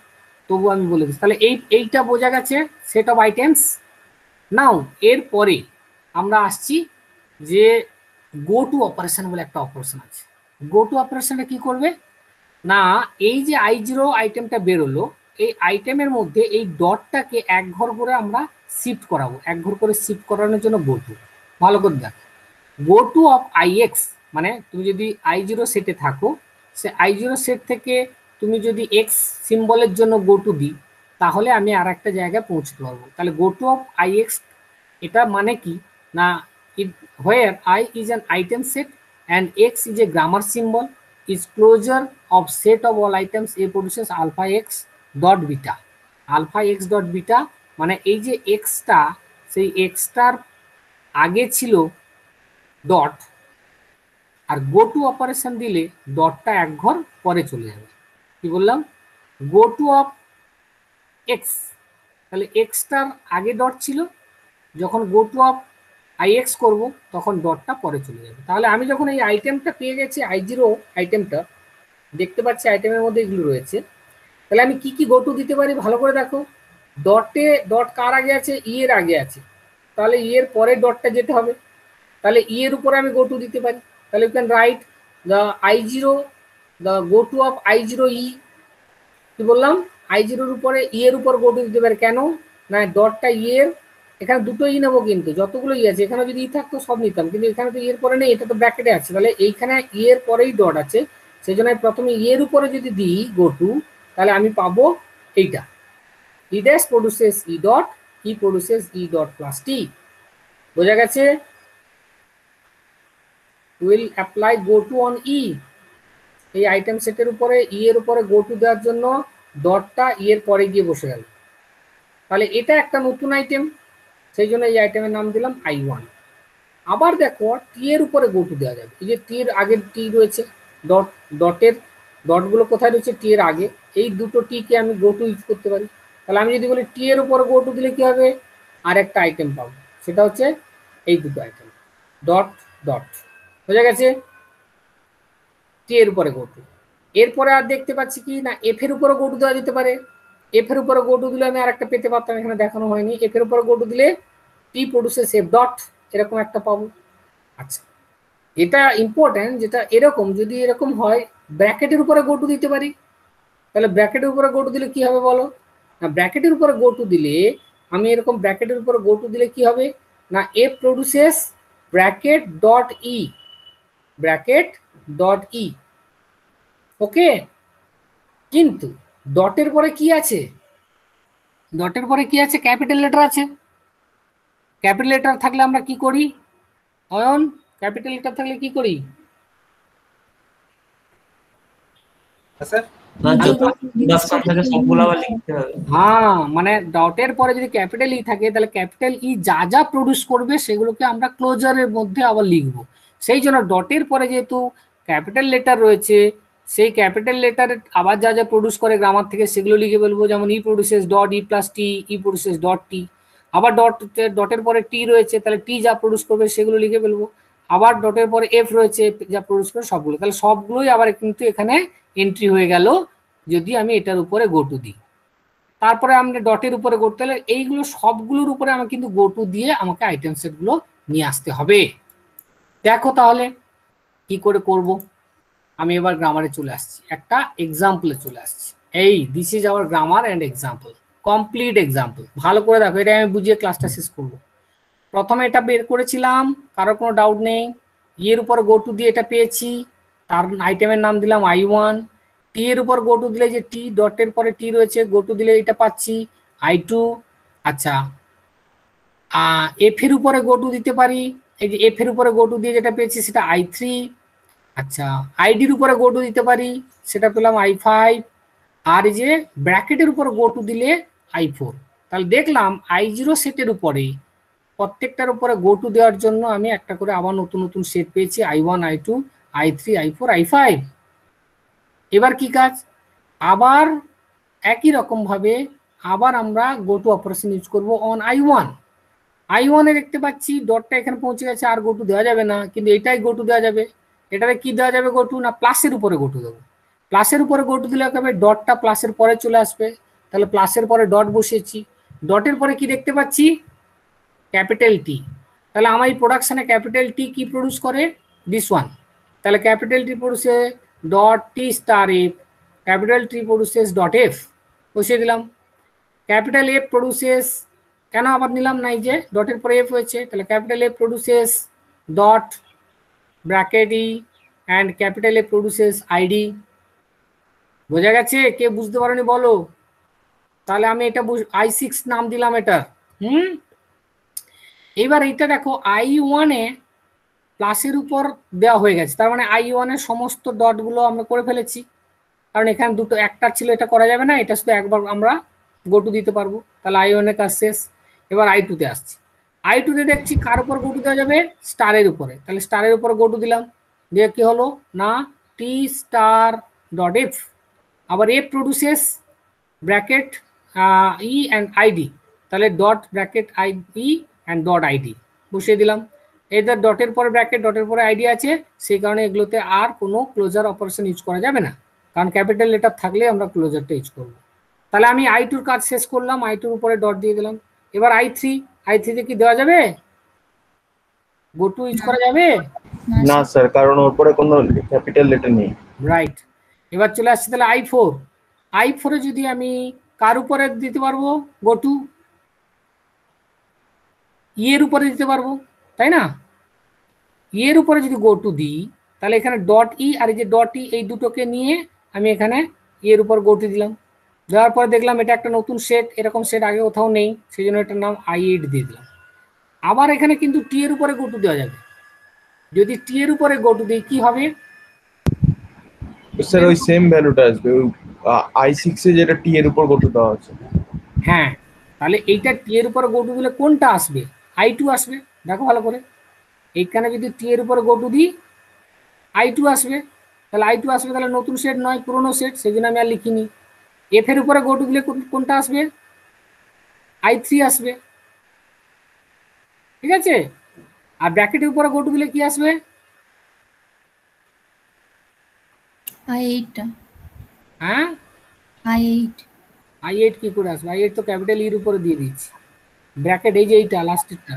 তবু আমি বলে দিচ্ছি। তাহলে এইটা বোঝা গেছে, সেট অফ আইটেমস। নাও এরপরে আমরা আসছি যে গো টু অপারেশন বলে একটা অপারেশন আছে। গো টু অপারেশনটা কি করবে না, এই যে I0 আইটেমটা বেরোলো, এই আইটেমের মধ্যে এই ডটটাকে এক ঘর করে আমরা শিফট করাবো, এক ঘর করে শিফট করানোর জন্য গো টু। ভালো করে দেখ, গো টু অফ আইএক্স মানে তুমি যদি I0 সেটে থাকো, সে I0 সেট থেকে তুমি যদি এক্স সিম্বলের জন্য গো টু দিই, তাহলে আমি আর একটা জায়গায় পৌঁছতে পারবো। তাহলে গো টু অফ আইএক্স এটা মানে কি না, where I is an item set and X is a grammar symbol is closure of set of all items A produces alpha X dot beta. Alpha X dot beta মানে এই যে extra, সেই এক্সটার আগে ছিল ডট, আর go to operation দিলে ডটটা এক ঘর পরে চলে যাবে। কি বললাম, গো টু অফ এক্স, তাহলে এক্সটার আগে ডট ছিল, যখন গো টু অফ আইএক্স করবো তখন ডটটা পরে চলে যাবে। তাহলে আমি যখন এই আইটেমটা পেয়ে গেছি I0 আইটেমটা, দেখতে পাচ্ছি আইটেমের মধ্যে এগুলো রয়েছে, তাহলে আমি কি কি গো টু দিতে পারি ভালো করে দেখো। ডট কার আগে আছে, ই এর আগে আছে, তাহলে ই এর পরে ডটটা যেতে হবে, তাহলে ই এর উপরে আমি গো টু দিতে পারি। তাহলে you can write the I0, the go to of I0 E. কি বললাম, I0 এর উপরে ই এর উপর গো টু দিতে পারি, কেন না ডটটা ই এর, এখানে দুটো ই নেবো, কিন্তু যতগুলো ই আছে এখানে যদি ই থাকতো সব নিতাম, কিন্তু এখানে তো ই এর পরে নেই, এটা তো ব্র্যাকেটে আছে, তাহলে এইখানে ই এর পরেই ডট আছে, সেই জন্য প্রথমে ই এর উপরে যদি দিই গো টু, তাহলে আমি পাবো এইটা, E dash produces E dot, E produces E dot plus T. বোঝা গেছে? Will apply go to on E, এই আইটেম সেটের উপরে ই এর উপরে গো টু দেওয়ার জন্য ডটটা ই এর পরে গিয়ে বসে গেল, তাহলে এটা একটা নতুন আইটেম, সেই জন্য এই আইটেমের নাম দিলাম I1। আবার দেখো টি এর উপরে গো টু দেওয়া যাবে, এই যে টি এর আগের টি রয়েছে, ডটের ডটগুলো কোথায় রয়েছে, টি এর আগে, এই দুটো টি কে আমি গো টু ইউজ করতে পারি। তাহলে আমি যদি বলি টি এর উপরে গো টু দিলে কি হবে, আর একটা আইটেম পাবো, সেটা হচ্ছে এই দুটো আইটেম, ডট ডট। বোঝা গেছে? টি এর উপরে গো টু। এরপরে আর দেখতে পাচ্ছি কি না, এফ এর উপরে গো টু দেওয়া যেতে পারে, এফ এর উপরে গো টু দিলে আমি আরেকটা পেতে পারতাম, এখানে দেখানো হয়নি। এফ এর উপরে গো টু দিলে টি প্রডিউসেস এফ ডট, এরকম একটা পাবো। আচ্ছা, এটা ইম্পর্টেন্ট, যেটা এরকম যদি এরকম হয় ব্র্যাকেটের উপরে গো টু দিতে পারি, তাহলে ব্র্যাকেটের উপরে গো টু দিলে কি হবে বলো না, ব্র্যাকেটের উপরে গো টু দিলে আমি এরকম ব্র্যাকেটের উপরে গো টু দিলে কি হবে না, F produces bracket dot E, bracket dot E. ওকে, কিন্তু ডটের পরে কি আছে, ডটের পরে কি আছে, ক্যাপিটাল লেটার আছে। ক্যাপিটাল লেটার থাকলে আমরা কি করি অয়ন, ক্যাপিটাল লেটার থাকলে কি করি, স্যার সবগুলো আবার লিখতে হবে। হ্যাঁ, মানে ডটের পরে যদি ক্যাপিটাল ই থাকে, তাহলে ক্যাপিটাল ই যা যা প্রডিউস করবে সেগুলোকে আমরা ক্লোজারের মধ্যে আবার লিখবো। সেই জন্য ডটের পরে যেহেতু ক্যাপিটাল লেটার রয়েছে, সেই ক্যাপিটাল লেটার আবার যা যা প্রডিউস করে গ্রামার থেকে সেগুলো লিখে বলবো, যেমন ই প্রডিউসেস ডট ই প্লাস টি, ই প্রডিউসেস ডট টি। আবার ডটের পরে টি রয়েছে, তাহলে টি যা প্রডিউস করবে সেগুলো লিখে ফেলবো। আবার ডটের পরে এফ রয়েছে, যা প্রডিউস করে সবগুলো, তাহলে সবগুলোই আবার কিন্তু এখানে এন্ট্রি হয়ে গেল যদি আমি এটার উপরে গো টু দিই। তারপরে আমরা ডটের উপরে গো টু, তাহলে এইগুলো সবগুলোর উপরে আমি কিন্তু গো টু দিয়ে আমাকে আইটেম সেটগুলো নিয়ে আসতে হবে। দেখো তাহলে কি করে করব। আমি এবার গ্রামারে চলে আসছি, একটা এক্সাম্পলে চলে আসছি। এই this is our grammar and example, complete example. ভালো করে দেখো, এটা আমি বুঝিয়ে ক্লাসটা শেষ করব। প্রথমে এটা বের করেছিলাম, কারোর কোনো ডাউট নেই, এর উপর গো টু দিয়ে এটা পেয়েছি, তার আইটেমের নাম দিলাম I1। টি এর উপর গো টু দিলে যে টি ডটের পরে টি রয়েছে, গো টু দিলে এটা পাচ্ছি I2। আচ্ছা, এফ এর উপরে গো টু দিতে পারি, এই যে এফ এর উপরে গো টু দিয়ে যেটা পেয়েছি সেটা I3। আচ্ছা, আইডির উপরে গো টু দিতে পারি, সেটা পেলাম I5। আর এই যে ব্র্যাকেটের উপর গো টু দিলে I4। তাহলে দেখলাম I0 সেটের উপরে প্রত্যেকটার উপরে গো টু দেওয়ার জন্য আমি একটা করে আবার নতুন নতুন সেট পেয়েছি, I1, I2, I3, I4, I5। এবার কি কাজ, আবার একই রকম ভাবে আবার আমরা গো টু অপারেশন ইউজ করব অন I1। I1 এ দেখতে পাচ্ছি ডটটা এখানে পৌঁছে গেছে, আর গো টু দেওয়া যাবে না, কিন্তু এটাই গো টু দেওয়া যাবে। এটাতে কি দেওয়া যাবে গো টু না, প্লাসের উপরে গো টু দেবো। প্লাসের উপরে গো টু দিলে হবে ডটটা প্লাসের পরে চলে আসবে, তাহলে প্লাসের পরে ডট বসিয়েছি। ডটের পরে কি দেখতে পাচ্ছি, ক্যাপিটাল টি। তাহলে আমার এই প্রোডাকশনে ক্যাপিটাল টি কি প্রডিউস করে, দিস ওয়ান। তাহলে capital T produce dot T star F, capital T produces dot F. বসিয়ে দিলাম। ক্যাপিটাল এফ প্রডিউসেস, কেন আবার নিলাম না, এই যে ডটের পরে এফ হয়েছে, তাহলে capital F produces dot bracket E and capital F produces ID. বোঝা গেছে? কে বুঝতে পারেনি বলো? তাহলে আমি এটা I6 নাম দিলাম এটা। এইবার এইটা দেখো I1 এ প্লাসের উপর দেওয়া হয়ে গেছে, তার মানে I1 এর সমস্ত ডটগুলো আমরা করে ফেলেছি, কারণ এখানে দুটো একটা ছিল, এটা করা যাবে না, এটা শুধু একবার আমরা গোটু দিতে পারবো। তাহলে I1 এর কাজ শেষ। এবার I2 তে আসছি। I2 তে দেখছি কার উপর গোটু দেওয়া যাবে, স্টারের উপরে, তাহলে স্টারের উপরে গোটু দিলাম, দিয়ে কি হলো না টি স্টার ডট এফ, আবার F produces bracket E and ID, তাহলে dot bracket E and dot ID বসিয়ে দিলাম। এদের ডটের পরে ব্র্যাকেট, ডটের পরে আইডি আছে, সেই কারণে এগুলোতে আর কোনো ক্লোজার অপারেশন ইউজ করা যাবে না, কারণ ক্যাপিটাল লেটার থাকলে আমরা ক্লোজারটা ইউজ করবো। তাহলে আমি I2 কাজ শেষ করলাম, I2 উপরে ডট দিয়ে দিলাম। এবার I3 তে কি দেওয়া যাবে, গোটু ইউজ করা যাবে না স্যার, কারণ ওর পরে কোনো ক্যাপিটাল লেটার নেই। রাইট। এবার চলে আসছে তাহলে I4 এ যদি আমি কার উপরে দিতে পারবো গোটু, এর উপরে দিতে পারবো, তাই না? এর উপরে যদি গোটু দিই, তাহলে এখানে ডট ই আর এই যে ডট ই, এই দুটোকে নিয়ে আমি এখানে এর উপর গোটু দিলাম। দেওয়ার পরে দেখলাম এটা একটা নতুন সেট, এরকম সেট আগে কোথাও নেই, সেই জন্য এটার নাম I8 দিয়ে দিলাম। আবার এখানে কিন্তু টি এর উপরে গোটু দেওয়া যাবে, যদি টি এর উপরে গোটু দিই কি হবে, স্যার ওই সেম ভ্যালুটা আসবে, ওই I6 এ যেটা টি এর উপর কত দেওয়া আছে। হ্যাঁ, তাহলে এইটা টি এর উপরে গোটু দিলে কোনটা আসবে, I2 আসবে। দেখো ভালো করে, এইখানে যদি টি এর উপরে গোটু দিই I2 আসবে, তাহলে I2 আসবে, তাহলে নতুন সেট নয় পুরোনো সেট, সেই জন্য আমি আর লিখিনি। এফ এর উপরে গোটু দিলে কোনটা আসবে, I3 আসবে, ঠিক আছে? আর ব্র্যাকেটের উপরে গোটু দিলে কি আসবে, I8 হ্যাঁ I8 কি করে আসবে, I8 তো ক্যাপিটাল ইর উপরে দিয়ে দিচ্ছি। ব্র্যাকেট এই যে এইটা লাস্টেরটা,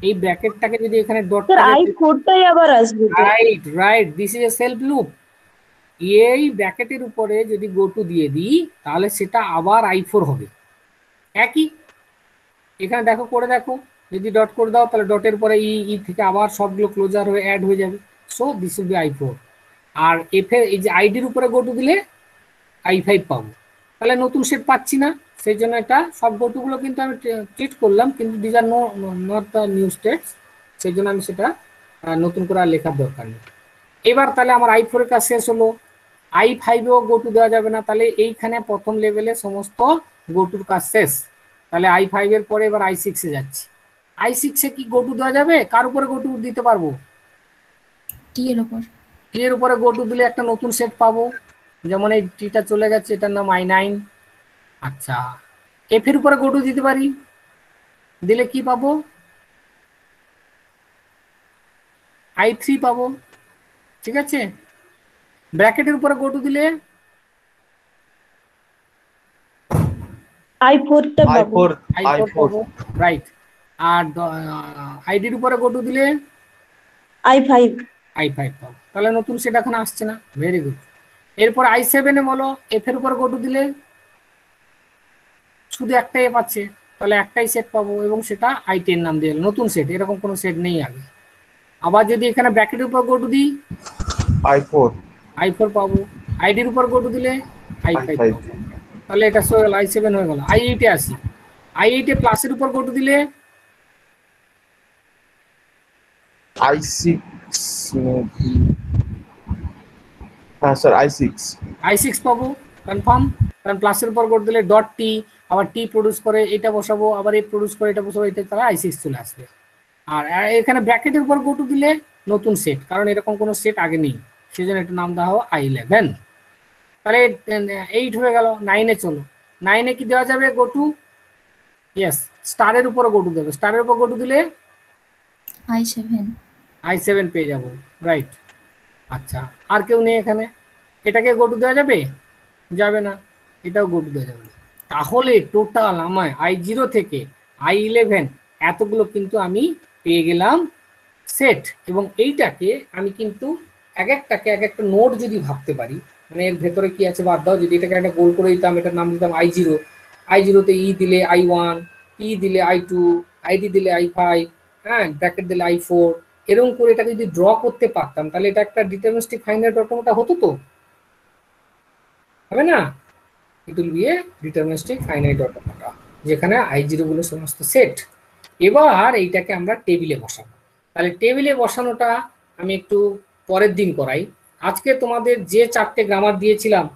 এই ব্র্যাকেটটাকে যদি এখানে ডট, স্যার I4 টাই আবার আসবে। Right, this is a self loop. এই ব্র্যাকেটের উপরে যদি গোটু দিয়ে দিই, তাহলে সেটা আবার I4 হবে, একই। এখানে দেখো করে দেখো, যদি ডট করে দাও তাহলে ডটের পরে ই থেকে আবার সবগুলো ক্লোজার হয়ে অ্যাড হয়ে যাবে। So this will be I4। আর এফ এর এই যে আইডির উপরে গোটু দিলে I5 পাবো, তাহলে নতুন সেট পাচ্ছি না, সেই জন্য এটা সব গোটুগুলো কিন্তু আমি ট্রিট করলাম, কিন্তু these are not the new states, সেই জন্য আমি সেটা নতুন করে আর লেখার দরকার নেই। এবার তাহলে আমার I4 এর কাজ শেষ হলো। I5এও গোটু দেওয়া যাবে না, তাহলে এইখানে প্রথম লেভেলে সমস্ত গোটুর কাজ শেষ। তাহলে I5 এর পরে এবার I6 এ যাচ্ছি। I6 এ কি গোটু দেওয়া যাবে, কার উপরে গোটু দিতে পারবো, টি এর উপর। টি এর উপরে গোটু দিলে একটা নতুন সেট পাবো, যেমন এই টিটা চলে গেছে, এটার নাম I9। আচ্ছা, এফ এর উপরে গোটু দিতে পারি, দিলে কি পাবো, I3 পাবো, ঠিক আছে? ব্র্যাকেটের উপরে গোটু দিলে I4 টা পাবো। I4 পাবো, রাইট। আর আইডির উপরে গোটু দিলে I5 পাবো, তাহলে নতুন সেট এখন আসছে না, ভেরি গুড। এরপর I7 এ বলো, এফ এর উপর গোটু দিলে শুধু একটা এফ আছে, তাহলে একটাই সেট পাবো, এবং সেটা I10 নাম দিয়ে নতুন সেট, এরকম কোনো সেট নেই আগে। আবার যদি এখানে ব্র্যাকেটের উপর গোটু দিই I4 পাবো, আইডির উপর গোটু দিলে I5 পাবো, তাহলে এটা হয়ে গেল I7 হয়ে গেল। I8 এ আসি, I8 এ প্লাসের উপর গোটু দিলে I6 হ্যাঁ স্যার I6 পাবো কনফার্ম, কারণ প্লাসের উপর গোটু দিলে ডট টি, আবার টি প্রডিউস করে এটা বসাবো, আবার এ প্রডিউস করে এটা বসাবো, এটা তারা I6 চলে আসবে। আর এখানে ব্র্যাকেটের উপর গোটু দিলে নতুন সেট, কারণ এরকম কোনো সেট আগে নেই, সেই জন্য এটা নাম দেওয়া হবে I11। তাহলে 8 হয়ে গেল। 9 এ চলো, 9 এ কি দেওয়া যাবে গোটু, ইয়েস, স্টারের উপরে গোটু দেবে, স্টারের উপর গোটু দিলে I7 পেয়ে যাবো, রাইট। আচ্ছা, আর কেউ নেই এখানে, এটাকে গোটু দেওয়া যাবে, যাবে না, এটাও গোটু দেওয়া যাবে না। তাহলে টোটাল আমায় I0 থেকে I11 এতগুলো কিন্তু আমি পেয়ে গেলাম সেট, এবং এইটাকে আমি কিন্তু এক একটাকে এক একটা নোড যদি ভাবতে পারি, মানে এর ভেতরে কি আছে বাদ দাও, যদি এটাকে একটা গোল করে দিতাম, এটার নাম দিতাম I0, I0 তে ই দিলে I1, ই দিলে I2, আইডি দিলে I5, হ্যাঁ ব্র্যাকেট দিলে I4, এরকম করে এটাকে যদি ড্র করতে পারতাম তাহলে এটা একটা ডিটারমিনিস্টিক ফাইনাইট অটোমেটা হতো তো, হবে না? It will be a deterministic finite automata যেখানে I0 গুলো সমস্ত সেট। এবার এইটাকে আমরা টেবিলে বসাবো। তাহলে টেবিলে বসানোটা আমি একটু পরের দিন করাই। আজকে তোমাদের যে 4টে গ্রামার দিয়েছিলাম,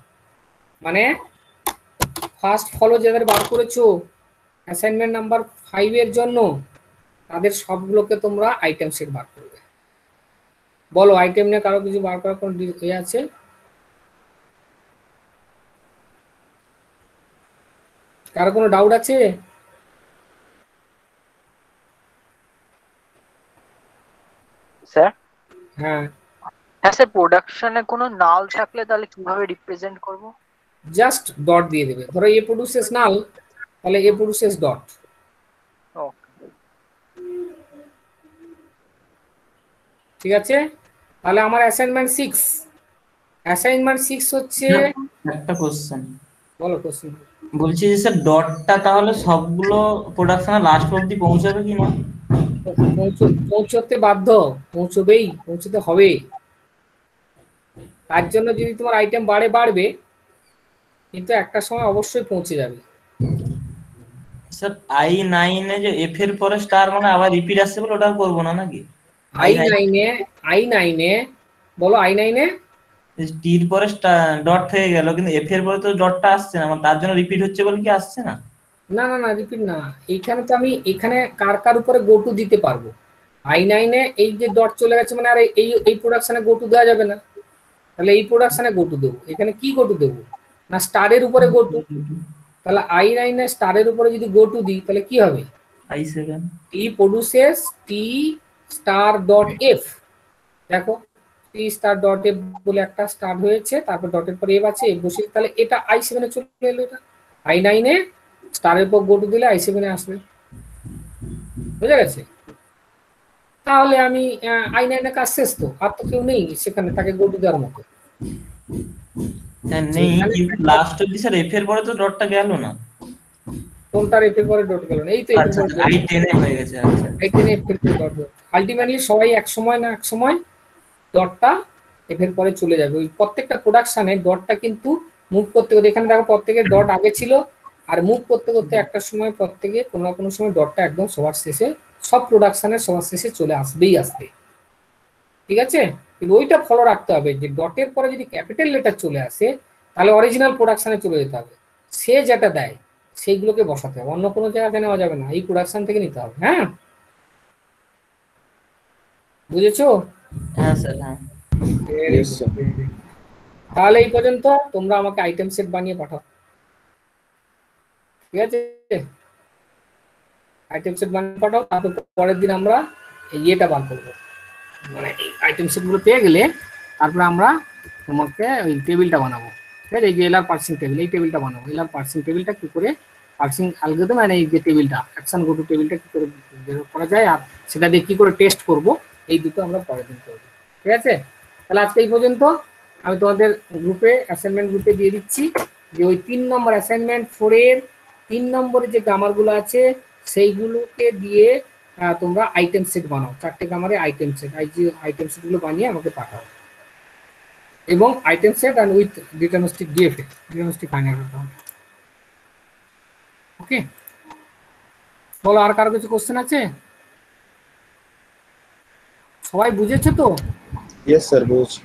মানে ফার্স্ট ফলো যাদের বার করেছো অ্যাসাইনমেন্ট নাম্বার 5 এর জন্য, তাদের সবগুলোকে তোমরা আইটেম সেট বার করবে। বলো আইটেম নিয়ে কারো কিছু বার করার কোনো ইয়ে আছে? কারো কোনো ডাউট আছে? স্যার হ্যাঁ হ্যাঁ স্যার, প্রোডাকশনে কোনো নাল থাকলে তাহলে কিভাবে রিপ্রেজেন্ট করব? জাস্ট ডট দিয়ে দেবে। ধরো এ প্রোডিউসেস নাল, তাহলে এ প্রোডিউসেস ডট। ওকে ঠিক আছে, তাহলে আমার অ্যাসাইনমেন্ট 6 হচ্ছে। একটা কোশ্চেন, বলো কোশ্চেন। বলছি যে স্যার ডটটা তাহলে সবগুলো প্রোডাকশনে লাস্ট অবধি পৌঁছাবে কি না? পৌঁছতে বাধ্য, পৌঁছতে হবে। তার জন্য যদি তোমার আইটেম বাড়বে, কিন্তু একটা সময় অবশ্যই পৌঁছে যাবে। স্যার I9 এ যে এফ এর পরে স্টার মানে আবার রিপিট আসছে বলে ওটা করবো না নাকি? I9 এ বলো, I9 এ টির পরে ডট থেকে গেল, কিন্তু এফ এর পরে তো ডটটা আসছে না, মানে তার জন্য রিপিট হচ্ছে বলে কি আসছে না? না না না রিপিট না। এইখানে তো আমি এখানে কার উপরে গো টু দিতে পারবো। I9 এ এই যে ডট চলে গেছে মানে আর এই প্রোডাকশনে গো টু দেওয়া যাবে না। তাহলে এই প্রোডাকশনে গো টু দেবো। এখানে কি গো টু দেবো না, স্টারের উপরে গো টু। তাহলে I9 এ স্টারের উপরে যদি গো টু দিই তাহলে কি হবে? I7 টি প্রোডিউসেস টি স্টার ডট এফ। দেখো টি স্টার ডট এফ বলে একটা স্টার্ট হয়েছে, তারপর ডটের পরে এফ আছে, এফ বসে, তাহলে এটা I7 এ চলে এলো। এটা I9 এ স্টারের পর গো টু দিলে I7 এ আসবে। বুঝা গেছে? তাহলে আমি I9 এ কাজ শেষ তো, আর তো কেউ নেই সেখানে তাকে গো টু দেওয়ার মতো। নেই, লাস্ট অবধি স্যার এফ এর পরে তো ডটটা গেল না। কোনটার এফ এর পরে ডট গেল না? এই তো আচ্ছা I10 এ হয়ে গেছে। আচ্ছা I10 এ এফ এর পরে ডট। আলটিমেটলি সবাই এক সময় না এক সময় ডটটা এফ এর পরে চলে যাবে। ওই প্রত্যেকটা প্রোডাকশনে ডটটা কিন্তু মুভ করতে করতে, এখানে দেখো প্রত্যেকের ডট আগে ছিল, আর মুভ করতে করতে একটা সময় প্রত্যেকে কোনো না কোনো সময় ডটটা একদম সবার শেষে, সব প্রোডাকশনের সবার শেষে চলে আসবে। ঠিক আছে, কিন্তু ওইটা ফলো রাখতে হবে যে ডটের পরে যদি ক্যাপিটাল লেটার চলে আসে তাহলে অরিজিনাল প্রোডাকশনে চলে যেতে হবে। সে যেটা দেয় সেইগুলোকে বসাতে হবে, অন্য কোনো জায়গাতে নেওয়া যাবে না, এই প্রোডাকশন থেকে নিতে হবে। হ্যাঁ বুঝেছো? হ্যাঁ স্যার হ্যাঁ। Yes, sir. তাহলে এই পর্যন্ত তোমরা আমাকে আইটেম সেট বানিয়ে পাঠাও। ঠিক আছে, আইটেম সেট বানিয়ে পাঠাও, তারপর পরের দিন আমরা ইয়েটা বার করবো, মানে আইটেম সেটগুলো পেয়ে গেলে তারপরে আমরা তোমাকে ওই টেবিলটা বানাবো। ঠিক আছে, এই যে এলআর পার্সিং টেবিল, এই টেবিলটা বানাবো। এলআর পার্সিং টেবিলটা কি করে, পার্সিং অ্যালগরিদম মানে এই যে টেবিলটা অ্যাকশন গো টু টেবিলটা কি করে বের করা যায় আর সেটা দিয়ে কি করে টেস্ট করব, এই দুটো আমরা পরের দিন করবো। ঠিক আছে, তাহলে আজকে এই পর্যন্ত। আমি তোমাদের গ্রুপে অ্যাসাইনমেন্ট গ্রুপে দিয়ে দিচ্ছি যে ওই 3 নম্বর অ্যাসাইনমেন্ট 4 এর 3 নম্বরে যে গ্রামারগুলো আছে সেইগুলোকে দিয়ে তোমরা আইটেম সেট বানাও। 4টে গ্রামারে আইটেম সেট, আইটেম সেটগুলো বানিয়ে আমাকে পাঠাও, এবং item set and with deterministic DFA, deterministic finite automata. Okay, বলো আর কারো কিছু কোশ্চেন আছে? সবাই বুঝেছো তো? Yes, sir. বুঝছি।